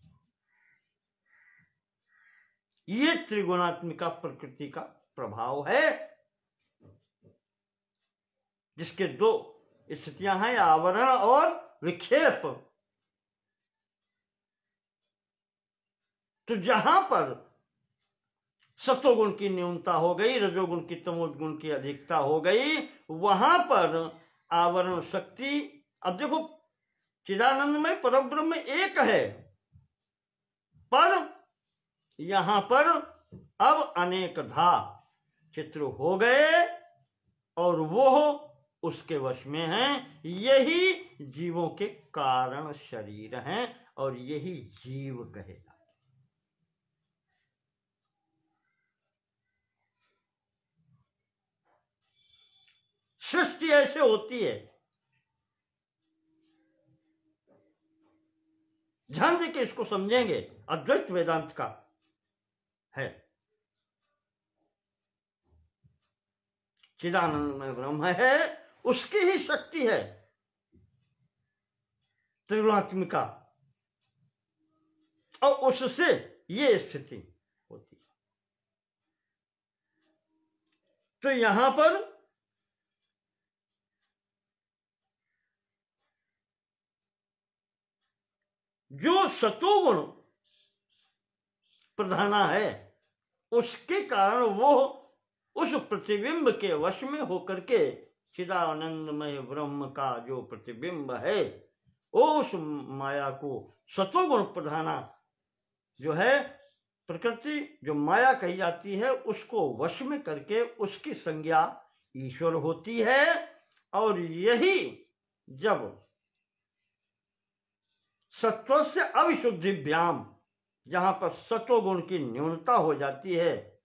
A: ये त्रिगुणात्मिका प्रकृति का प्रभाव है, जिसके दो स्थितियां हैं आवरण और विक्षेप। तो जहां पर सत्वगुण की न्यूनता हो गई, रजोगुण की तमोगुण की अधिकता हो गई, वहां पर आवरण शक्ति। अब देखो चिदानंद में परब्रह्म एक है, पर यहां पर अब अनेकधा चित्र हो गए और वो उसके वश में हैं। यही जीवों के कारण शरीर हैं और यही जीव कहे। सृष्टि ऐसे होती है, ध्यान देके इसको समझेंगे, अद्वैत वेदांत का है। चिदानंद में ब्रह्म है, उसकी ही शक्ति है त्रिगुणात्मिका, और उससे ये स्थिति होती है। तो यहां पर जो सतोगुण प्रधाना है, उसके कारण वो उस प्रतिबिंब के वश में होकर के चिदानंदमय ब्रह्म का जो प्रतिबिंब है, वो उस माया को सतोगुण प्रधाना जो है प्रकृति, जो माया कही जाती है, उसको वश में करके उसकी संज्ञा ईश्वर होती है। और यही जब सत्व से अविशुद्धिभ्याम, जहां पर सत्वगुण की न्यूनता हो जाती है,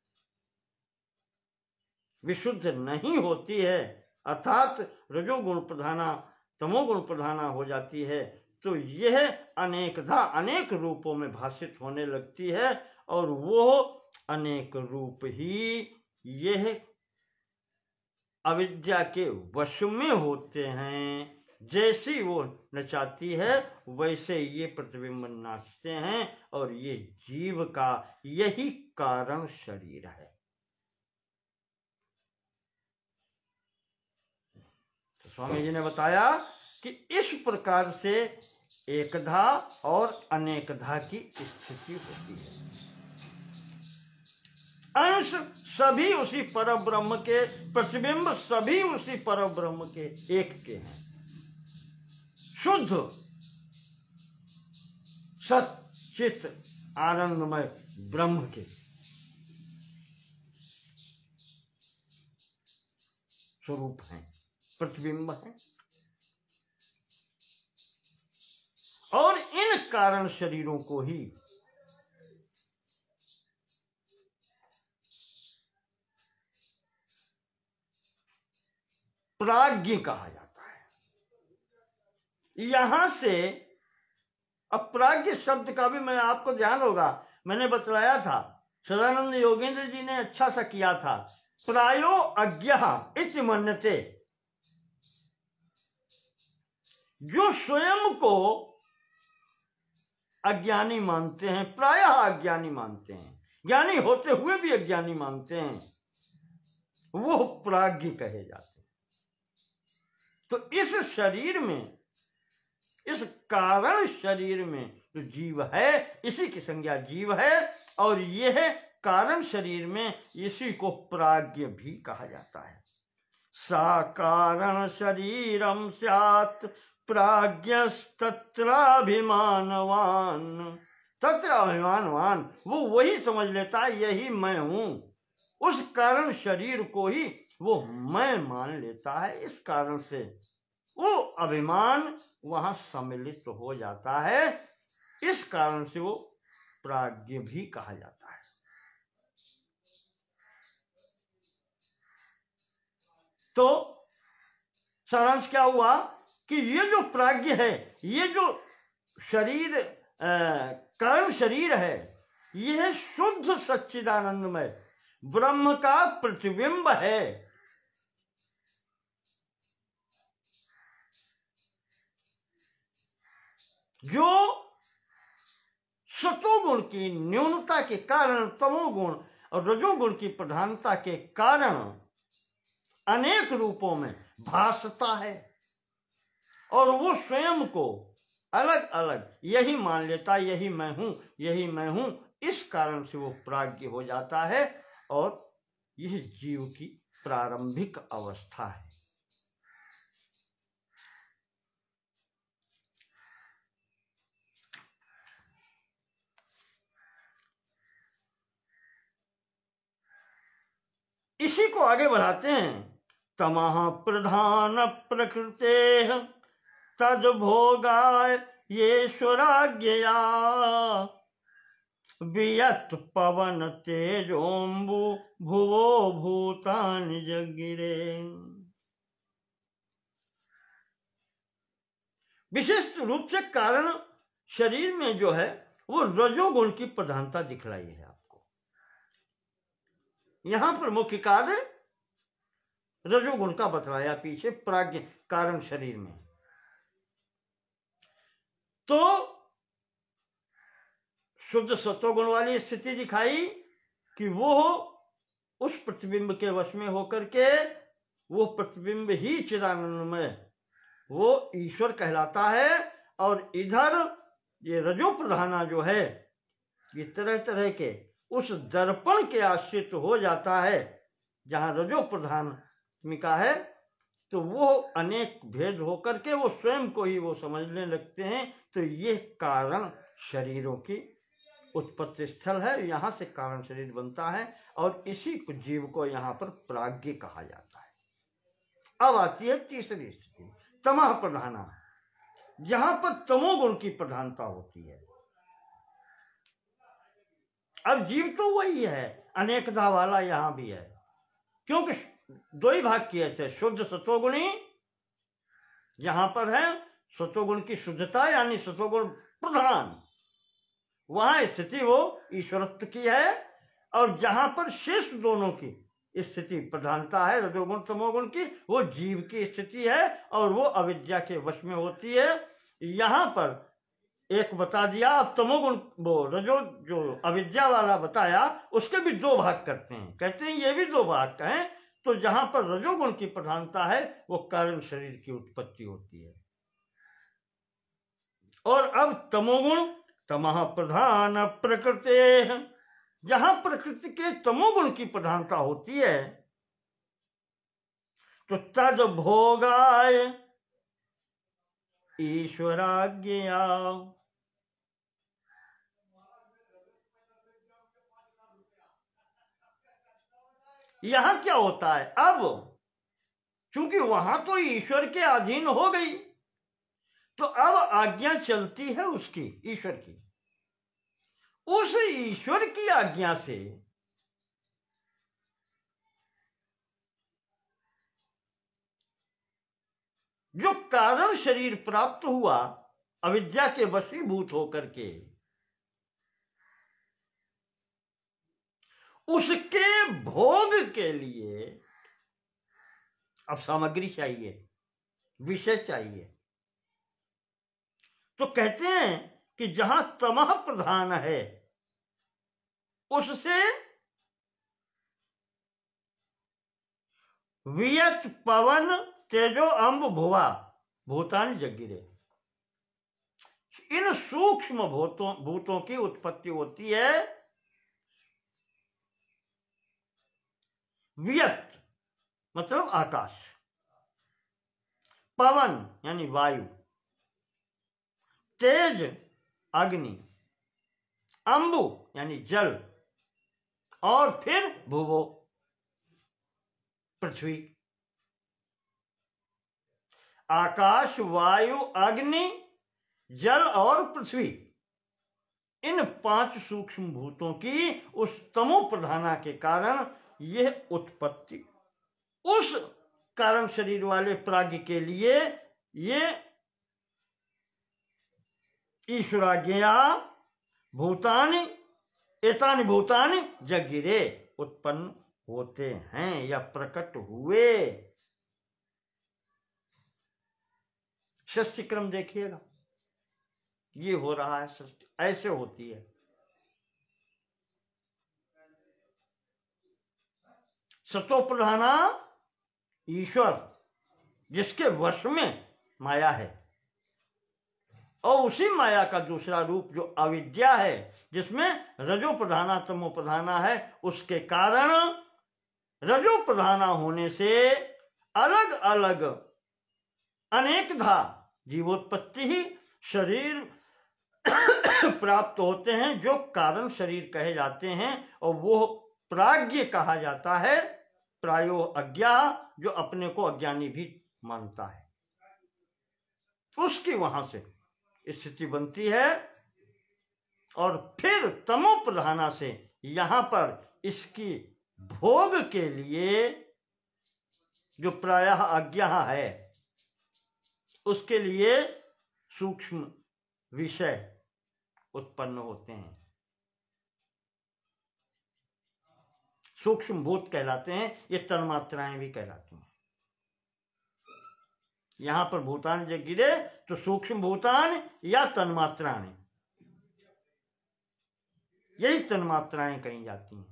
A: विशुद्ध नहीं होती है, अर्थात रजोगुण प्रधाना तमोगुण प्रधाना हो जाती है, तो यह अनेकधा अनेक रूपों में भाषित होने लगती है। और वो अनेक रूप ही यह अविद्या के वश में होते हैं। जैसी वो नचाती है वैसे ये प्रतिबिंब नाचते हैं, और ये जीव का यही कारण शरीर है। तो स्वामी जी ने बताया कि इस प्रकार से एकधा और अनेकधा की स्थिति होती है। अंश सभी उसी परब्रह्म के, प्रतिबिंब सभी उसी परब्रह्म के एक के हैं। शुद्ध सच्चित आनंदमय ब्रह्म के स्वरूप हैं, प्रतिबिंब हैं। और इन कारण शरीरों को ही प्राज्ञ कहा जाता है। यहां से अप्राज्ञ शब्द का भी मैं आपको ध्यान होगा, मैंने बतलाया था, सदानंद योगेंद्र जी ने अच्छा सा किया था। प्रायो अज्ञः इति मन्यते, जो स्वयं को अज्ञानी मानते हैं, प्रायः अज्ञानी मानते हैं, ज्ञानी होते हुए भी अज्ञानी मानते हैं, वो प्राज्ञ कहे जाते हैं। तो इस शरीर में, इस कारण शरीर में जो जीव है, इसी की संज्ञा जीव है। और यह कारण शरीर में इसी को प्राज्ञ भी कहा जाता है। सा कारण शरीरम स्यात् प्राज्ञस्तत्राभिमानवान, तत्र अभिमानवान, वो वही समझ लेता है यही मैं हूं। उस कारण शरीर को ही वो मैं मान लेता है। इस कारण से वो अभिमान वहां सम्मिलित हो जाता है। इस कारण से वो प्राज्ञ भी कहा जाता है। तो सारांश क्या हुआ कि ये जो प्राज्ञ है, ये जो शरीर कारण शरीर है, यह शुद्ध सच्चिदानंदमय ब्रह्म का प्रतिबिंब है। जो सतोगुण की न्यूनता के कारण, तमोगुण और रजोगुण की प्रधानता के कारण अनेक रूपों में भासता है। और वो स्वयं को अलग अलग यही मान लेता, यही मैं हूं, यही मैं हूं। इस कारण से वो प्राज्ञ हो जाता है और यह जीव की प्रारंभिक अवस्था है। इसी को आगे बढ़ाते हैं। तमः प्रधान प्रकृते तद भोगाय येश्वराज्ञया वियत पवन तेजोम्बु भुवो भूतानि जगिरे। विशिष्ट रूप से कारण शरीर में जो है वो रजोगुण की प्रधानता दिखलाई है आपको। यहां पर मुख्य कार्य रजोगुण का बतलाया पीछे प्राज्ञ कारण शरीर में। तो शुद्ध सत्वगुण वाली स्थिति दिखाई कि वो उस प्रतिबिंब के वश में होकर के वो प्रतिबिंब ही चिदानंदमय वो ईश्वर कहलाता है। और इधर ये रजो प्रधाना जो है ये तरह तरह के उस दर्पण के आश्रित हो जाता है। जहां रजो प्रधानिका है तो वो अनेक भेद होकर के वो स्वयं को ही वो समझने लगते हैं। तो ये कारण शरीरों की उत्पत्ति स्थल है, यहाँ से कारण शरीर बनता है और इसी जीव को यहाँ पर प्राज्ञ कहा जाता है। अब आती है तीसरी स्थिति, तमः प्रधाना, जहां पर तमोगुण की प्रधानता होती है। अब जीव तो वही है, अनेकता वाला यहां भी है, क्योंकि दो ही भाग किए थे, शुद्ध सत्वगुणी यहां पर है, सत्वगुण की शुद्धता यानी सत्वगुण प्रधान, वहां स्थिति वो ईश्वरत्व की है। और जहां पर शेष दोनों की स्थिति प्रधानता है रजोगुण तमोगुण की, वो जीव की स्थिति है और वो अविद्या के वश में होती है। यहां पर एक बता दिया, अब तमोगुण वो रजो जो अविद्या वाला बताया उसके भी दो भाग करते हैं, कहते हैं ये भी दो भाग का है। तो जहां पर रजोगुण की प्रधानता है वो कारण शरीर की उत्पत्ति होती है। और अब तमोगुण, तमः प्रधान प्रकृते, जहां प्रकृति के तमोगुण की प्रधानता होती है तो तद भोगाय ईश्वराज्ञया, यहां क्या होता है, अब चूंकि वहां तो ईश्वर के अधीन हो गई तो अब आज्ञा चलती है उसकी, ईश्वर की। उस ईश्वर की आज्ञा से जो कारण शरीर प्राप्त हुआ अविद्या के वशीभूत होकर के, उसके भोग के लिए अब सामग्री चाहिए, विषय चाहिए। तो कहते हैं कि जहां तमः प्रधान है उससे वियत पवन तेजो अम्ब भुवा भूतानि जगिरे, इन सूक्ष्म भूतों की उत्पत्ति होती है। वियत मतलब आकाश, पवन यानी वायु, तेज अग्नि, अंबु यानी जल, और फिर भुवो पृथ्वी। आकाश, वायु, अग्नि, जल और पृथ्वी, इन पांच सूक्ष्म भूतों की उस तमो प्रधाना के कारण यह उत्पत्ति उस कारण शरीर वाले प्राज्ञ के लिए ये ईश्वराज्ञया भूतानि एतानि भूतानि जगिरे उत्पन्न होते हैं या प्रकट हुए। सृष्टि क्रम देखिएगा, ये हो रहा है, सृष्टि ऐसे होती है। सतो प्रधाना ईश्वर, जिसके वश में माया है, और उसी माया का दूसरा रूप जो अविद्या है, जिसमें रजो प्रधाना तमो प्रधाना है, उसके कारण रजो प्रधाना होने से अलग अलग अनेकधा जीवोत्पत्ति ही शरीर प्राप्त होते हैं, जो कारण शरीर कहे जाते हैं, और वो प्राज्ञ कहा जाता है, प्रायो अज्ञा, जो अपने को अज्ञानी भी मानता है। उसकी वहां से स्थिति बनती है, और फिर तमो प्रधाना से यहां पर इसकी भोग के लिए जो प्रायः अज्ञा है, उसके लिए सूक्ष्म विषय उत्पन्न होते हैं, सूक्ष्म भूत कहलाते हैं। ये तन्मात्राएं भी कहलाती हैं। यहां पर भूतान जब गिरे तो सूक्ष्म भूतान या तन्मात्राएं, यही तन्मात्राएं कही जाती हैं,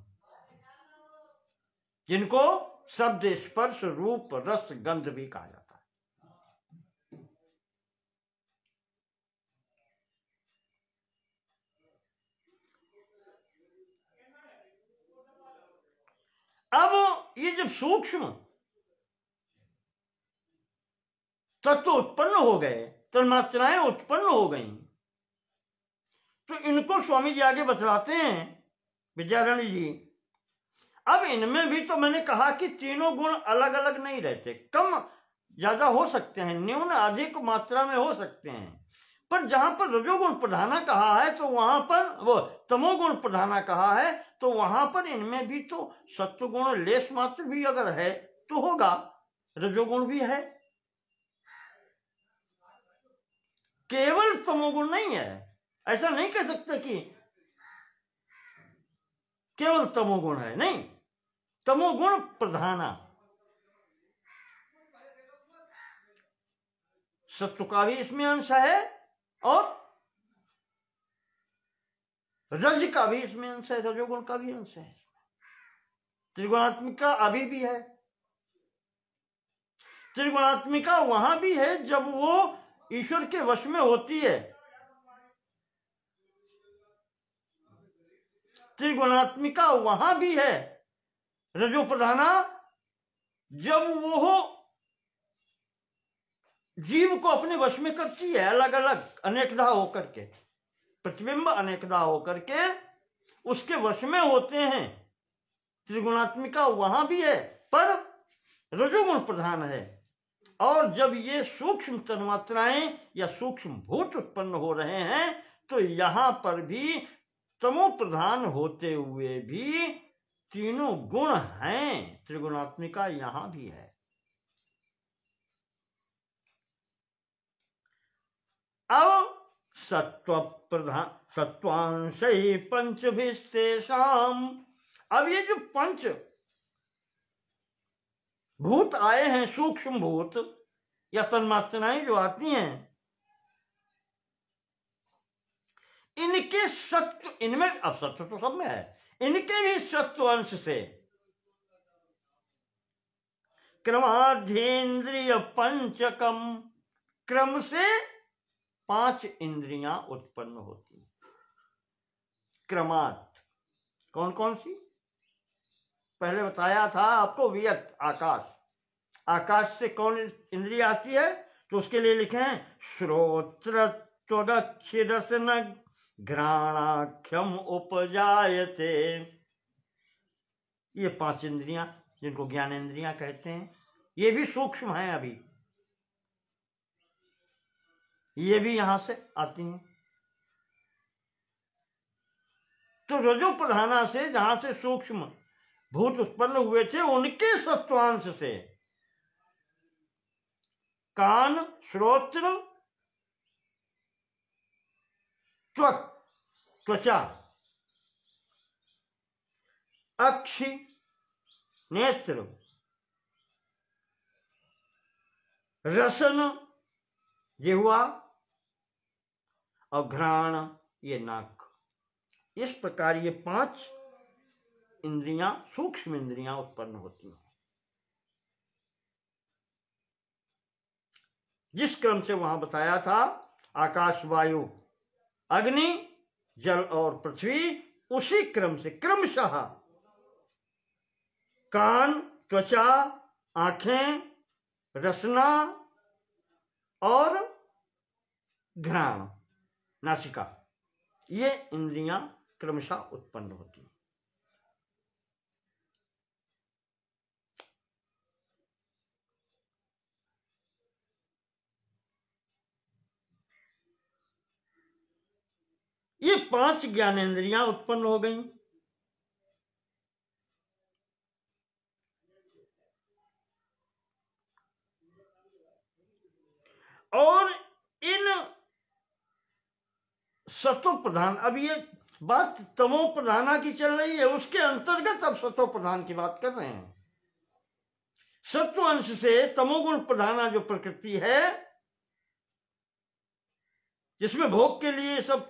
A: जिनको शब्द स्पर्श रूप रस गंध भी कहा जाता है। अब ये जब सूक्ष्म तत्व उत्पन्न हो गए, तन्मात्राएं उत्पन्न हो गई, तो इनको स्वामी जी आगे बतलाते हैं, विद्यारण्य जी। अब इनमें भी तो मैंने कहा कि तीनों गुण अलग अलग नहीं रहते, कम ज्यादा हो सकते हैं, न्यून अधिक मात्रा में हो सकते हैं, पर जहां पर रजोगुण प्रधाना कहा है तो वहां पर वो तमोगुण प्रधाना कहा है, तो वहां पर इनमें भी तो सत्वगुण लेस मात्र भी अगर है तो होगा, रजोगुण भी है, केवल तमोगुण नहीं है। ऐसा नहीं कह सकते कि केवल तमोगुण है, नहीं, तमोगुण प्रधाना, सत्व का भी इसमें अंश है और रज का भी इसमें अंश है, रजोगुण का भी अंश है, त्रिगुणात्मिका अभी भी है। त्रिगुणात्मिका वहां भी है जब वो ईश्वर के वश में होती है, त्रिगुणात्मिका वहां भी है रजो प्रधाना जब वो जीव को अपने वश में करती है, अलग अलग अनेकधा होकर के, प्रतिबिंब अनेकधा होकर के उसके वश में होते हैं। त्रिगुणात्मिका वहां भी है पर रजोगुण प्रधान है। और जब ये सूक्ष्म तन्मात्राएं या सूक्ष्म भूत उत्पन्न हो रहे हैं तो यहां पर भी तमो प्रधान होते हुए भी तीनों गुण हैं, त्रिगुणात्मिका यहां भी है। अब सत्व प्रधान सत्वांश ही पंचभिस्तेषाम, अब ये जो पंच भूत आए हैं, सूक्ष्म भूत या तन्मात्राएं जो आती हैं, इनके सत्व, इनमें अब सत्व तो सब में है, इनके भी सत्व अंश से क्रमाध्येन्द्रिय पंचकम, क्रम से 5 इंद्रियां उत्पन्न होती हैं। क्रमात् कौन कौन सी? पहले बताया था आपको, वियत आकाश, आकाश से कौन इंद्रिय आती है तो उसके लिए लिखे हैं श्रोत्र त्वगच्छिरसन घ्राणाख्यम उपजायते। ये 5 इंद्रियां जिनको ज्ञानेंद्रियां कहते हैं, ये भी सूक्ष्म हैं, अभी ये भी यहां से आती हैं। तो रजो प्रधाना से जहां से सूक्ष्म भूत उत्पन्न हुए थे उनके सत्वांश से कान, श्रोत्र, त्वक त्वचा, अक्षि नेत्र, रसन जिह्वा और घ्राण ये नाक, इस प्रकार ये 5 इंद्रियां, सूक्ष्म इंद्रियां उत्पन्न होती हैं। जिस क्रम से वहां बताया था आकाश, वायु, अग्नि, जल और पृथ्वी उसी क्रम से क्रमशः कान, त्वचा, आंखें, रसना और घ्राण, नासिका, ये इंद्रियां क्रमशः उत्पन्न होती हैं। ये 5 ज्ञानेंद्रियां उत्पन्न हो गई। और इन सतो प्रधान, अब ये बात तमो प्रधाना की चल रही है, उसके अंतर्गत अब सतो प्रधान की बात कर रहे हैं। सत्व अंश से तमोगुण प्रधाना जो प्रकृति है, जिसमें भोग के लिए सब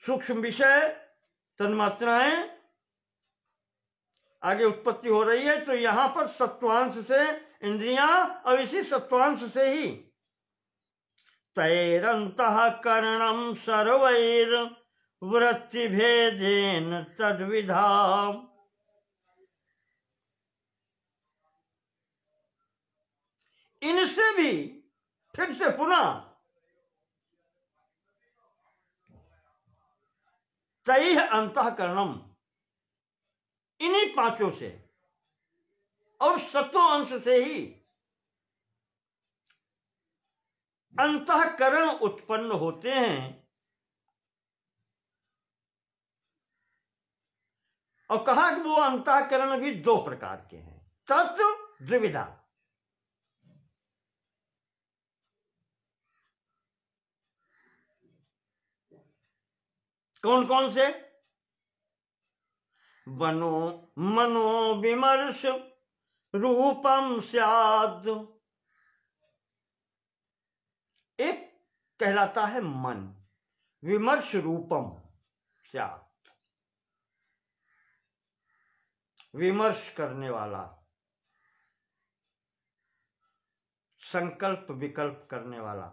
A: सूक्ष्म विषय, तन्मात्राएं आगे उत्पत्ति हो रही है, तो यहां पर सत्वांश से इंद्रियां और इसी सत्वांश से ही तैरंतःकरणं सर्वैर वृत्ति भेदेन तद्विधा, इनसे भी फिर से पुनः तैः अंतःकरणम, इन्हीं 5 से और सत्व अंश से ही अंतःकरण उत्पन्न होते हैं। और कहा कि वो अंतःकरण भी 2 प्रकार के हैं, तत्व द्विविधा। कौन कौन से? मनो विमर्श रूपम स्याद, एक कहलाता है मन, विमर्श रूपम स्याद, विमर्श करने वाला, संकल्प विकल्प करने वाला।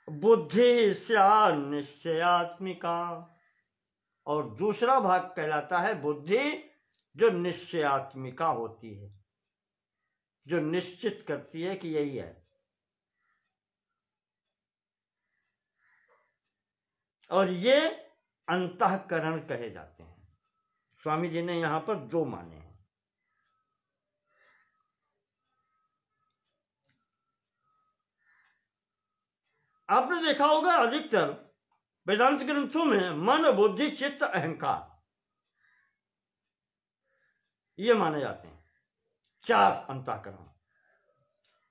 A: बुद्धि स्या निश्चयात्मिका, और दूसरा भाग कहलाता है बुद्धि, जो निश्चयात्मिका होती है, जो निश्चित करती है कि यही है। और ये अंतःकरण कहे जाते हैं। स्वामी जी ने यहां पर 2 माने हैं। आपने देखा होगा अधिकतर वेदांत ग्रंथों में मन, बुद्धि, चित्त, अहंकार, ये माने जाते हैं 4 अंतःकरण।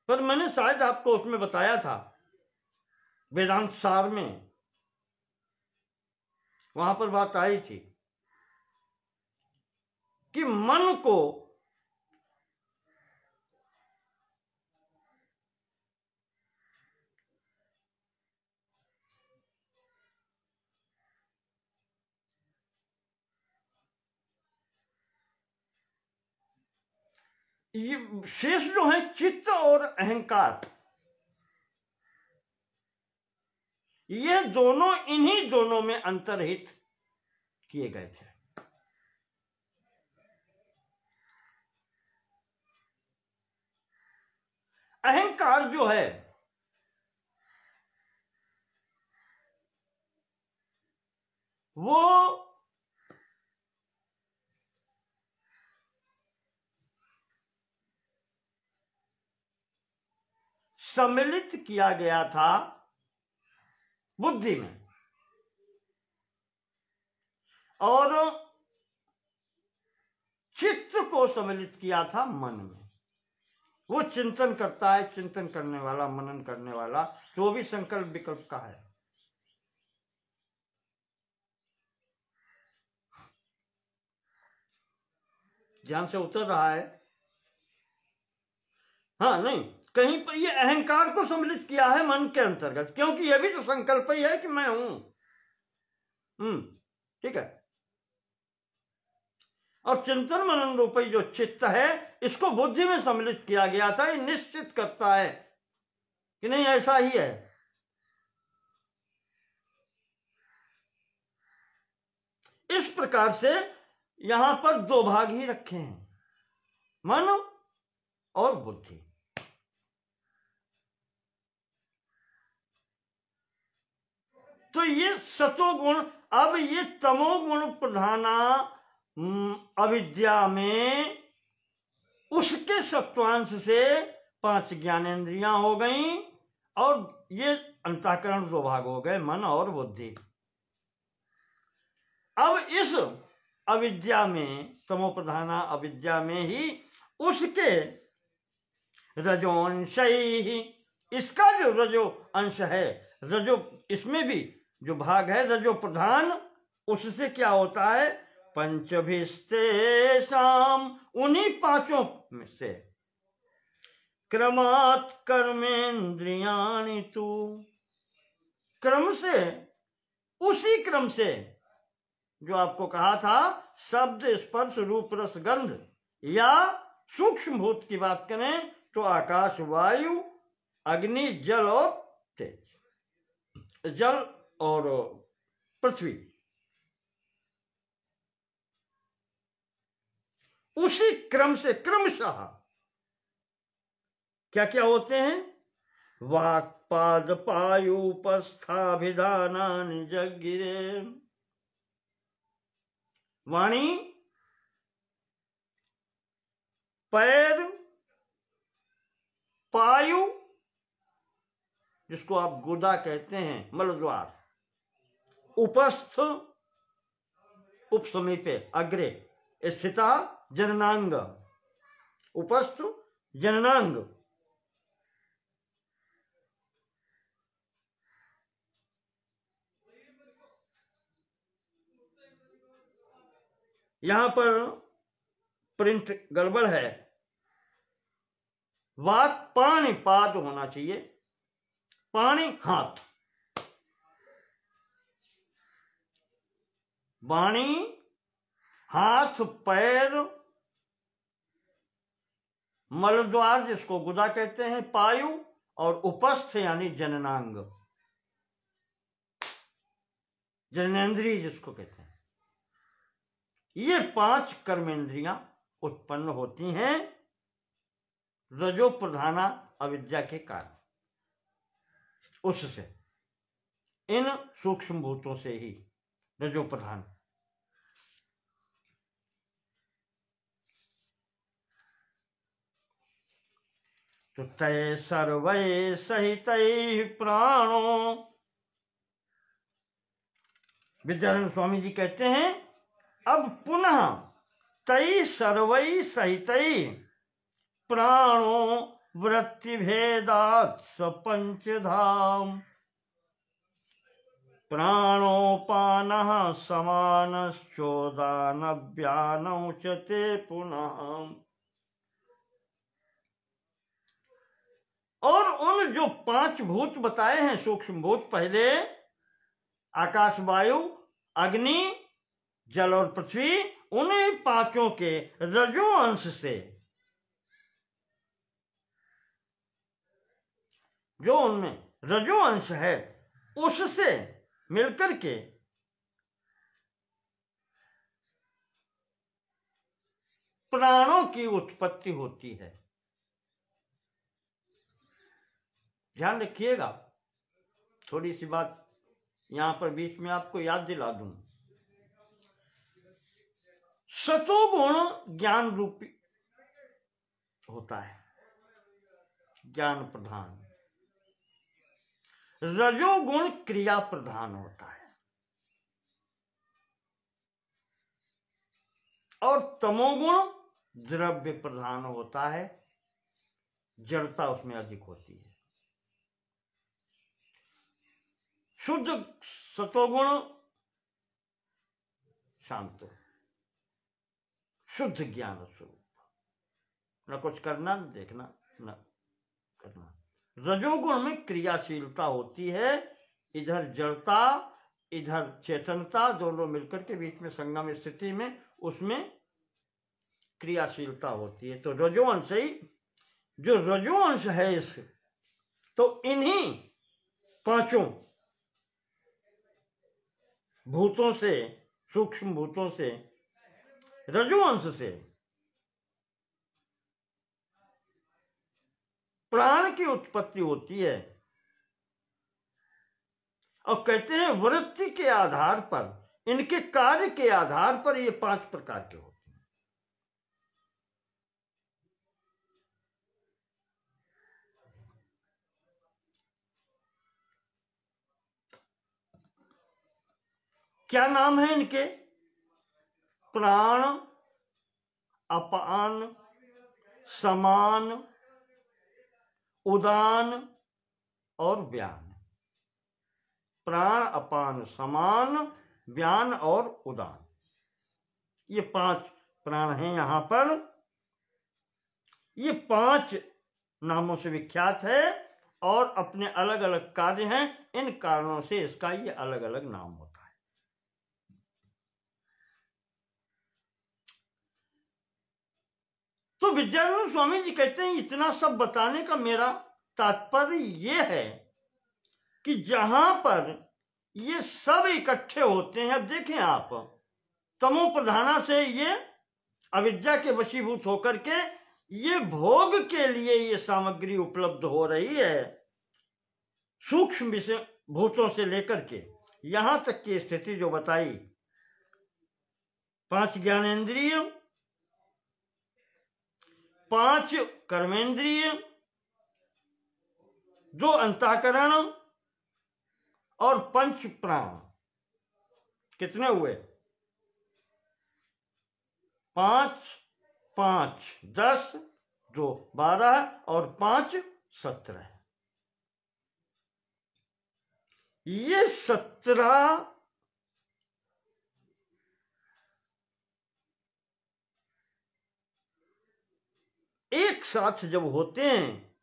A: पर मैंने शायद आपको उसमें बताया था वेदांत सार में, वहां पर बात आई थी कि मन को ये शेष जो है चित्त और अहंकार, ये दोनों इन्हीं दोनों में अंतर्हित किए गए थे। अहंकार जो है वो सम्मिलित किया गया था बुद्धि में, और चित्त को सम्मिलित किया था मन में। वो चिंतन करता है, चिंतन करने वाला, मनन करने वाला, तो वो भी संकल्प विकल्प का है। ध्यान से उतर रहा है? हाँ, नहीं, कहीं पर ये अहंकार को सम्मिलित किया है मन के अंतर्गत, क्योंकि यह भी तो संकल्प ही है कि मैं हूं। ठीक है। और चिंतन मनन रूपी जो चित्त है इसको बुद्धि में सम्मिलित किया गया था। ये निश्चित करता है कि नहीं ऐसा ही है। इस प्रकार से यहां पर दो भाग ही रखे हैं, मन और बुद्धि। तो ये सतोगुण, अब ये तमोगुण प्रधाना अविद्या में उसके सत्वांश से 5 ज्ञानेंद्रियां हो गईं और ये अंतःकरण 2 भाग हो गए, मन और बुद्धि। अब इस अविद्या में, तमो प्रधाना अविद्या में ही उसके रजोंश ही, इसका जो रजो अंश है, रजो इसमें भी जो भाग है रजो प्रधान, उससे क्या होता है, पंचभिस्तेषाम, उन्हीं 5 में से क्रमात् कर्मेंद्रियाणि तु, क्रम से, उसी क्रम से जो आपको कहा था, शब्द स्पर्श रूप रस गंध, या सूक्ष्म भूत की बात करें तो आकाश वायु अग्नि जल और तेज, जल और पृथ्वी, उसी क्रम से क्रमशः क्या क्या होते हैं, वाक् पाद पायुपस्थाभिधानानि जगिरे, वाणी, पैर, पायु जिसको आप गुदा कहते हैं, मलद्वार, उपस्थ, उपसमीपे अग्रे स्थिता जननांग, उपस्थ जननांग, यहां पर प्रिंट गड़बड़ है, वाक पाणी पाद होना चाहिए, पाणी हाथ, वाणी हाथ, पैर, मलद्वार जिसको गुदा कहते हैं, पायु, और उपस्थ यानी जननांग, जननेंद्रिय जिसको कहते हैं। ये 5 कर्मेंद्रियां उत्पन्न होती हैं रजो प्रधाना अविद्या के कारण, उससे, इन सूक्ष्म भूतों से ही रजो प्रधान। तो तय सर्वै सहितै प्राणो, विद्यानंद स्वामी जी कहते हैं अब पुनः तै सर्वै सहितै प्राणो वृत्ति भेदात् स पंचधाम, प्राणोपानः समानश्चोदानव्यानौ च ते पुनः। और उन जो 5 भूत बताए हैं सूक्ष्म भूत, पहले आकाश वायु अग्नि जल और पृथ्वी, उन्हीं 5 के रजो अंश से, जो उनमें रजो अंश है उससे मिलकर के प्राणों की उत्पत्ति होती है। ध्यान रखिएगा, थोड़ी सी बात यहां पर बीच में आपको याद दिला दूं। सतोगुण ज्ञान रूपी होता है, ज्ञान प्रधान, रजोगुण क्रिया प्रधान होता है, और तमोगुण द्रव्य प्रधान होता है, जड़ता उसमें अधिक होती है। शुद्ध सतोगुण शांत, शुद्ध ज्ञान स्वरूप, न कुछ करना न देखना न करना। रजोगुण में क्रियाशीलता होती है, इधर जड़ता इधर चेतनता, दोनों मिलकर के बीच में संगम स्थिति में उसमें क्रियाशीलता होती है। तो रजोवंश ही जो रजोवंश है इस, तो इन्हीं पांचों भूतों से, सूक्ष्म भूतों से, रजोवंश से प्राण की उत्पत्ति होती है। और कहते हैं वृत्ति के आधार पर, इनके कार्य के आधार पर ये 5 प्रकार के होते हैं। क्या नाम है इनके? प्राण, अपान, समान, उदान और व्यान। प्राण, अपान, समान, व्यान और उदान, ये 5 प्राण हैं यहां पर। ये 5 नामों से विख्यात है और अपने अलग अलग कार्य हैं। इन कारणों से इसका ये अलग अलग नाम होता है। तो विद्यानंद स्वामी जी कहते हैं इतना सब बताने का मेरा तात्पर्य ये है कि जहां पर ये सब इकट्ठे होते हैं, अब देखें आप, तमो प्रधाना से ये अविद्या के वशीभूत होकर के ये भोग के लिए ये सामग्री उपलब्ध हो रही है, सूक्ष्म विषय भूतों से लेकर के यहां तक की स्थिति जो बताई। 5 ज्ञानेंद्रिय, 5 कर्मेंद्रिय, 2 अंतःकरण और 5 प्राण। कितने हुए? 5, 5, 10, 2, 12 और 5, 17। ये 17 एक साथ जब होते हैं,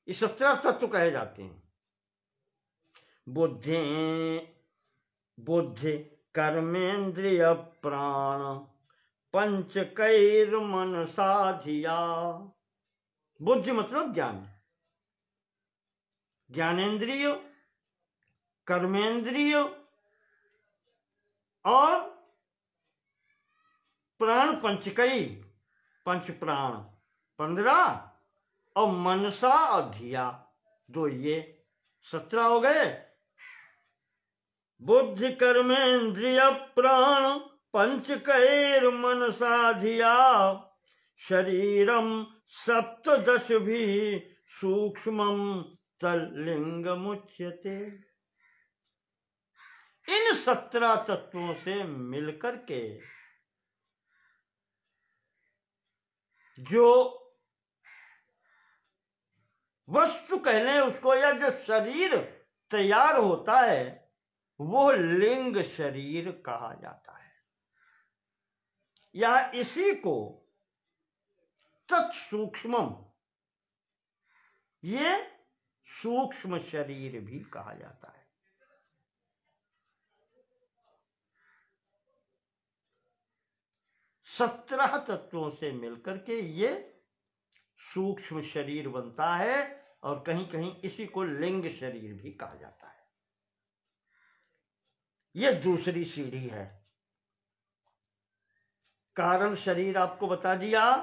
A: ये 17 तत्व कहे जाते हैं। बुद्धि कर्मेंद्रिय प्राण पंचकैर्मनसा धिया। बुद्धि मतलब ज्ञान, ज्ञानेंद्रिय, कर्मेंद्रिय और प्राण पंचकई, 5 प्राण 15 और मनसा और धिया 2, ये 17 हो गए। बुद्धि कर्मेंद्रिय प्राण पंचकैर मनसा धिया शरीरम 17 भी सूक्ष्मम तल्लिंग मुच्यते। इन 17 तत्वों से मिलकर के जो वस्तु कह लें उसको, या जो शरीर तैयार होता है, वो लिंग शरीर कहा जाता है, या इसी को तत्सूक्ष्मम, ये सूक्ष्म शरीर भी कहा जाता है। सत्रह तत्वों से मिलकर के ये सूक्ष्म शरीर बनता है, और कहीं कहीं इसी को लिंग शरीर भी कहा जाता है। ये दूसरी सीढ़ी है। कारण शरीर आपको बता दिया,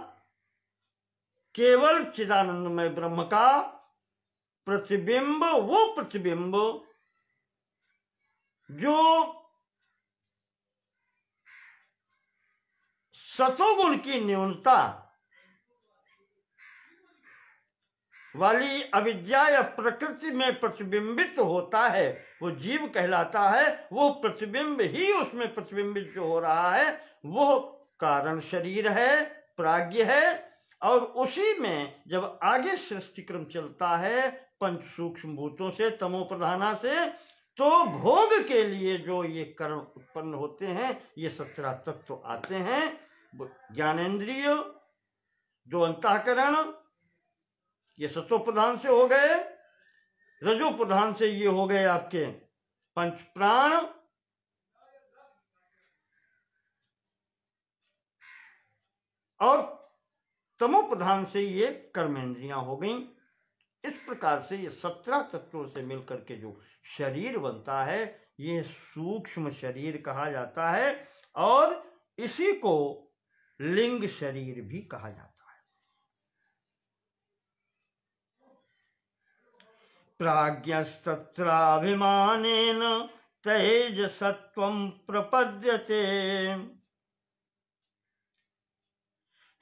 A: केवल चिदानंदमय ब्रह्म का प्रतिबिंब, वो प्रतिबिंब जो सतोगुण की न्यूनता वाली अविद्या या प्रकृति में प्रतिबिंबित होता है, वो जीव कहलाता है। वो प्रतिबिंब ही उसमें प्रतिबिंबित जो हो रहा है वो कारण शरीर है, प्राज्ञ है। और उसी में जब आगे सृष्टि क्रम चलता है पंच सूक्ष्म भूतों से, तमो प्रधाना से, तो भोग के लिए जो ये कर्म उत्पन्न होते हैं, ये 17 तत्व आते हैं। ज्ञानेंद्रिय, जो अंतःकरण, ये सतो प्रधान से हो गए। रजो प्रधान से ये हो गए आपके 5 प्राण, और तमो प्रधान से ये कर्मेंद्रियां हो गई। इस प्रकार से ये 17 तत्वों से मिलकर के जो शरीर बनता है ये सूक्ष्म शरीर कहा जाता है और इसी को लिंग शरीर भी कहा जाता है। प्राज्ञस्तत्राभिमानेन तेजसत्वं प्रपद्यते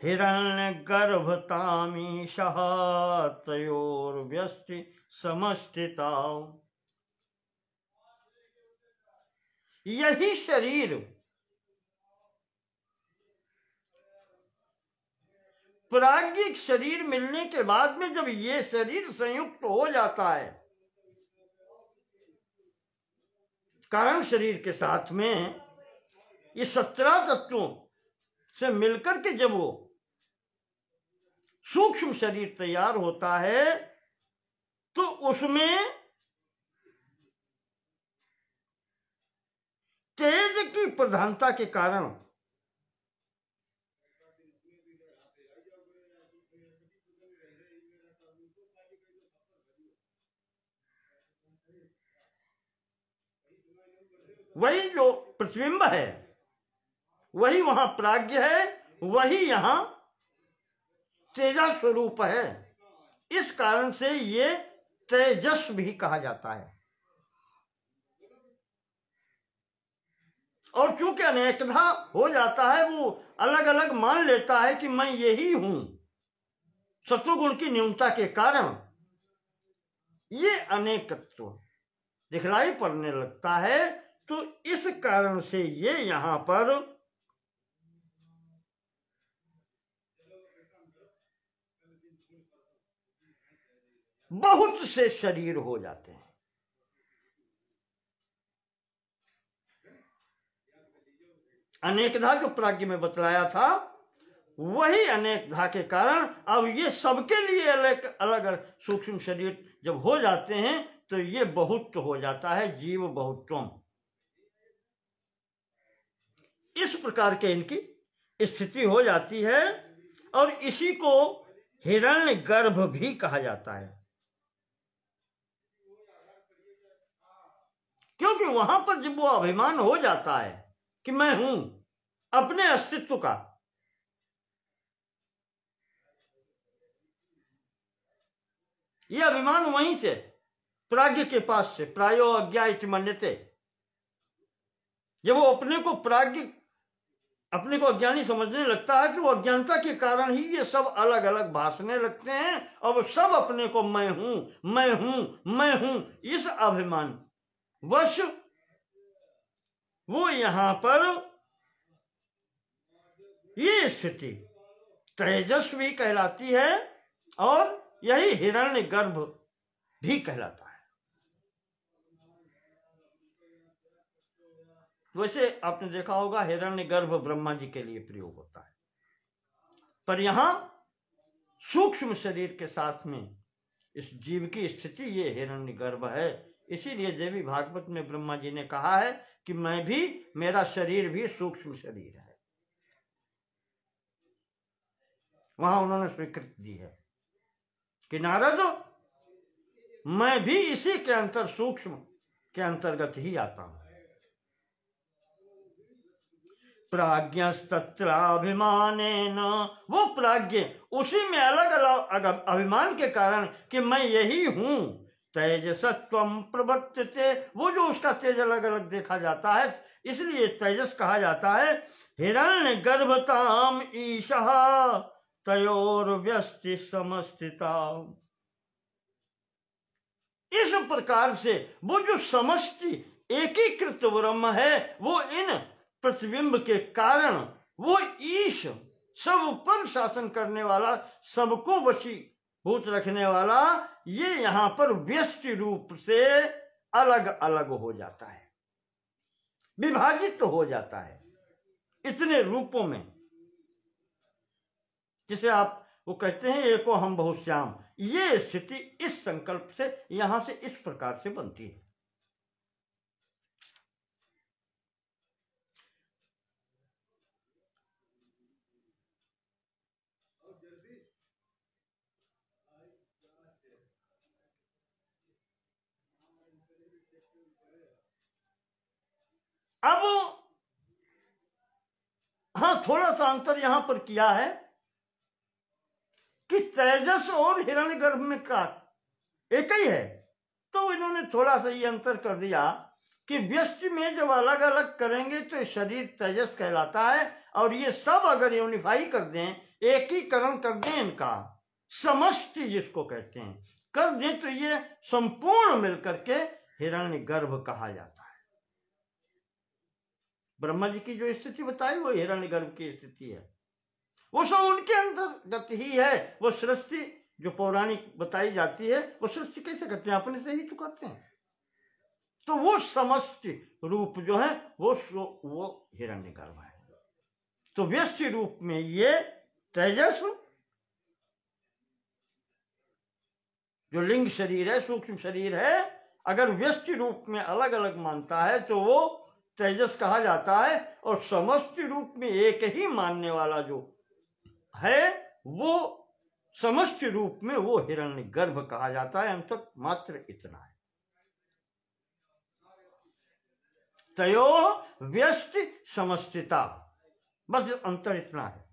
A: हिरण्यगर्भतामीशः तयोर्व्यष्टि समष्टिता। यही शरीर प्राज्ञिक शरीर मिलने के बाद में जब ये शरीर संयुक्त हो जाता है कारण शरीर के साथ में, ये 17 तत्वों से मिलकर के जब वो सूक्ष्म शरीर तैयार होता है तो उसमें तेज की प्रधानता के कारण वही जो प्रतिबिंब है वही वहां प्राज्ञ है, वही यहां तेजा स्वरूप है। इस कारण से ये तेजस भी कहा जाता है। और चूंकि अनेकधा हो जाता है, वो अलग अलग मान लेता है कि मैं यही हूं, सत्वगुण की न्यूनता के कारण ये अनेकत्व दिखलाई पड़ने लगता है। तो इस कारण से ये यहां पर बहुत से शरीर हो जाते हैं। अनेकधा जो प्राज्ञ में बतलाया था वही अनेकधा के कारण अब ये सबके लिए अलग अलग सूक्ष्म शरीर जब हो जाते हैं तो ये बहुत्व हो जाता है, जीव बहुत्वम। इस प्रकार के इनकी स्थिति हो जाती है और इसी को हिरण्य गर्भ भी कहा जाता है, क्योंकि वहां पर जब वो अभिमान हो जाता है कि मैं हूं अपने अस्तित्व का, ये अभिमान वहीं से प्राज्ञ के पास से प्रायो अज्ञा इति मन्यते, जब वो अपने को प्राज्ञ अपने को अज्ञानी समझने लगता है कि वो अज्ञानता के कारण ही ये सब अलग अलग भासने लगते हैं और वो सब अपने को मैं हूं मैं हूं मैं हूं, इस अभिमान वश वो यहां पर ये स्थिति तेजस्वी कहलाती है और यही हिरण्य गर्भ भी कहलाता है। वैसे आपने देखा होगा हिरण्य गर्भ ब्रह्मा जी के लिए प्रयोग होता है, पर यहां सूक्ष्म शरीर के साथ में इस जीव की स्थिति ये हिरण्य गर्भ है। इसीलिए देवी भागवत में ब्रह्मा जी ने कहा है कि मैं भी, मेरा शरीर भी सूक्ष्म शरीर है। वहां उन्होंने स्वीकृति दी है कि नारद मैं भी इसी के अंतर सूक्ष्म के अंतर्गत ही आता हूं। प्राज्ञस्तत्राभिमानेन, वो प्राज्ञ उसी में अलग अलग अभिमान के कारण कि मैं यही हूं, तेजसत्वम प्रवर्तते, वो जो उसका तेज अलग अलग देखा जाता है इसलिए तेजस कहा जाता है। हिरण्य गर्भताम ईशः तयोर्व्यष्टि समस्थिता। इस प्रकार से वो जो समष्टि एकीकृत ब्रह्म है वो इन प्रतिबिंब के कारण वो ईश, सब पर शासन करने वाला, सबको वशीभूत रखने वाला, ये यहां पर व्यष्टि रूप से अलग अलग हो जाता है, विभाजित हो जाता है इतने रूपों में, जिसे आप वो कहते हैं एको हम बहुश्याम। ये स्थिति इस संकल्प से यहां से इस प्रकार से बनती है। अब हाँ, थोड़ा सा अंतर यहां पर किया है कि तेजस और हिरण्यगर्भ में का एक ही है, तो इन्होंने थोड़ा सा ये अंतर कर दिया कि व्यष्टि में जब अलग अलग करेंगे तो शरीर तेजस कहलाता है, और ये सब अगर यूनिफाई कर दें, एकीकरण कर दें, इनका समष्टि जिसको कहते हैं कर दें, तो ये संपूर्ण मिलकर के हिरण्यगर्भ कहा जाता है। ब्रह्मा जी की जो स्थिति बताई वो हिरण्यगर्भ की स्थिति है, वो सब उनके अंतर्गत ही है। वो सृष्टि जो पौराणिक बताई जाती है, वो सृष्टि कैसे करते हैं, अपने से ही तो करते हैं। तो वो समष्टि रूप जो है वो हिरण्यगर्भ है। तो व्यष्टि रूप में ये तेजस जो लिंग शरीर है, सूक्ष्म शरीर है, अगर व्यष्टि रूप में अलग अलग मानता है तो वो तेजस कहा जाता है, और समष्टि रूप में एक ही मानने वाला जो है वो समष्टि रूप में वो हिरण्यगर्भ कहा जाता है। अंतर मात्र इतना है, तयो व्यष्टि समष्टिता, बस अंतर इतना है।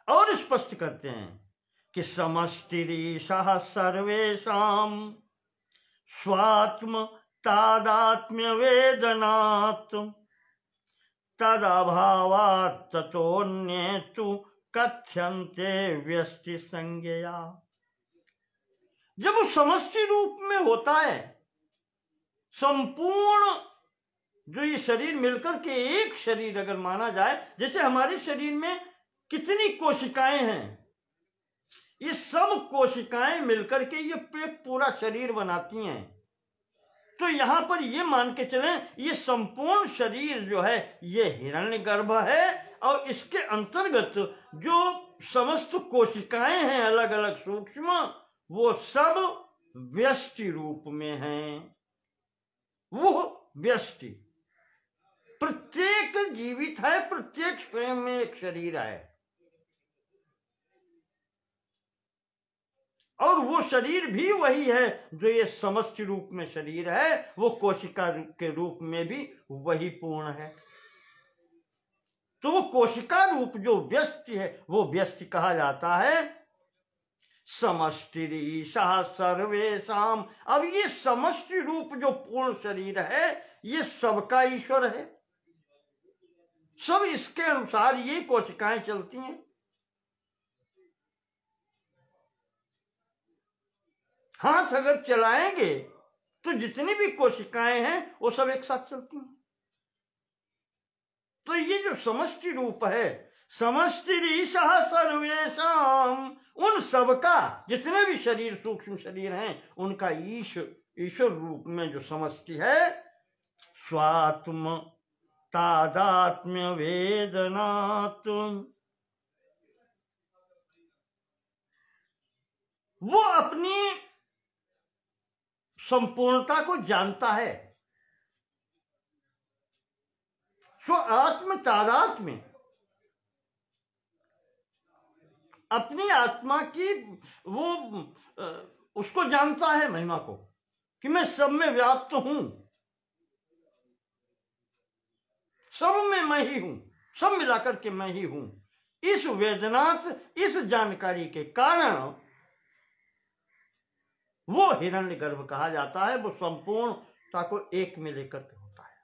A: और स्पष्ट करते हैं कि समष्टिरीशः सर्वेषां स्वात्म तादात्म्य वेदनात् तदभावात् ततोऽन्ये तु कथ्यन्ते व्यष्टि संज्ञया। जब वो समष्टि रूप में होता है, संपूर्ण जो ये शरीर मिलकर के एक शरीर अगर माना जाए, जैसे हमारे शरीर में कितनी कोशिकाएं हैं, ये सब कोशिकाएं मिलकर के ये एक पूरा शरीर बनाती हैं। तो यहां पर ये मान के चलें, ये संपूर्ण शरीर जो है ये हिरण्यगर्भ है, और इसके अंतर्गत जो समस्त कोशिकाएं हैं अलग अलग सूक्ष्म, वो सब व्यष्टि रूप में हैं। वो व्यष्टि प्रत्येक जीवित है, प्रत्येक स्वयं में एक शरीर है, और वो शरीर भी वही है जो ये समष्टि रूप में शरीर है, वो कोशिका के रूप में भी वही पूर्ण है। तो वो कोशिका रूप जो व्यष्टि है वो व्यष्टि कहा जाता है। समष्टिरीशः सर्वेषां, अब ये समष्टि रूप जो पूर्ण शरीर है ये सबका ईश्वर है, सब इसके अनुसार ये कोशिकाएं चलती हैं। हाथ अगर चलाएंगे तो जितनी भी कोशिकाएं हैं वो सब एक साथ चलती हैं। तो ये जो समष्टि रूप है, समष्टिरीशः सर्वेषां, उन सबका जितने भी शरीर सूक्ष्म शरीर हैं उनका ईश्वर रूप में जो समष्टि है, स्वात्म तादात्म्य वेदनात्, वो अपनी संपूर्णता को जानता है। स्व आत्म तादात्म्य, अपनी आत्मा की वो उसको जानता है, महिमा को, कि मैं सब में व्याप्त हूं, सब में मैं ही हूं, सब मिलाकर के मैं ही हूं। इस वेदनात्, इस जानकारी के कारण वो हिरण्यगर्भ कहा जाता है। वो संपूर्णता को एक में लेकर के होता है।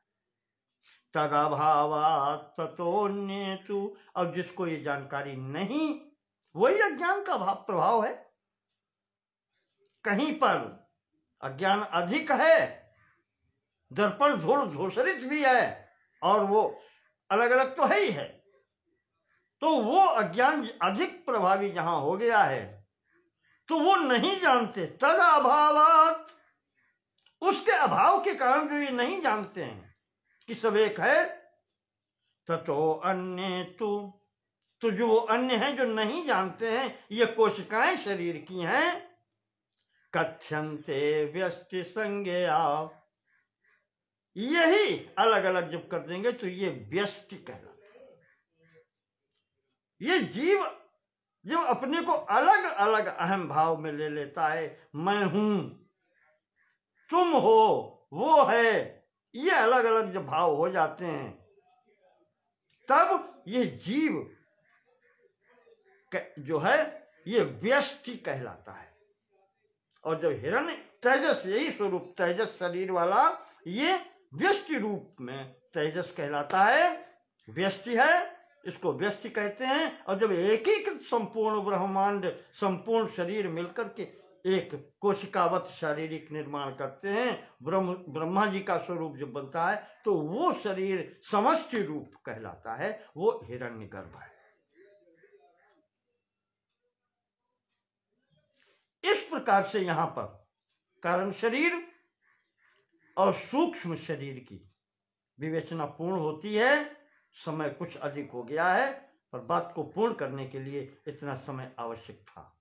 A: तदभावात् ततोऽन्येतु, अब जिसको ये जानकारी नहीं, वही अज्ञान का प्रभाव है। कहीं पर अज्ञान अधिक है, दर्पण धूल धूसरित भी है, और वो अलग अलग तो है ही है, तो वो अज्ञान अधिक प्रभावी जहां हो गया है तो वो नहीं जानते। तद अभावात्, उसके अभाव के कारण जो ये नहीं जानते हैं कि सब एक है, ततो अन्येतु, तो जो वो अन्य हैं जो नहीं जानते हैं ये कोशिकाएं शरीर की हैं, कथ्यन्ते व्यष्टि संज्ञया, यही अलग अलग जब कर देंगे तो ये व्यष्टि कहलाता है। ये जीव जब अपने को अलग अलग अहम भाव में ले लेता है, मैं हूं, तुम हो, वो है, ये अलग अलग जब भाव हो जाते हैं, तब ये जीव जो है ये व्यष्टि कहलाता है। और जब हिरण्य तेजस, यही स्वरूप तेजस शरीर वाला, ये व्यष्टि रूप में तेजस कहलाता है, व्यष्टि है, इसको व्यष्टि कहते हैं। और जब एकीकृत संपूर्ण ब्रह्मांड, संपूर्ण शरीर मिलकर के एक कोशिकावत शारीरिक निर्माण करते हैं, ब्रह्मा जी का स्वरूप जब बनता है, तो वो शरीर समष्टि रूप कहलाता है, वो हिरण्यगर्भ है। इस प्रकार से यहां पर कारण शरीर और सूक्ष्म शरीर की विवेचना पूर्ण होती है। समय कुछ अधिक हो गया है, पर बात को पूर्ण करने के लिए इतना समय आवश्यक था।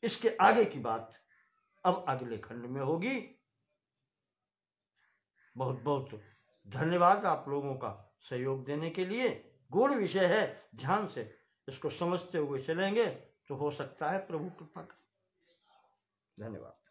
A: इसके आगे की बात अब अगले खंड में होगी। बहुत बहुत धन्यवाद आप लोगों का सहयोग देने के लिए। गूढ़ विषय है, ध्यान से इसको समझते हुए चलेंगे तो हो सकता है प्रभु कृपा का। धन्यवाद।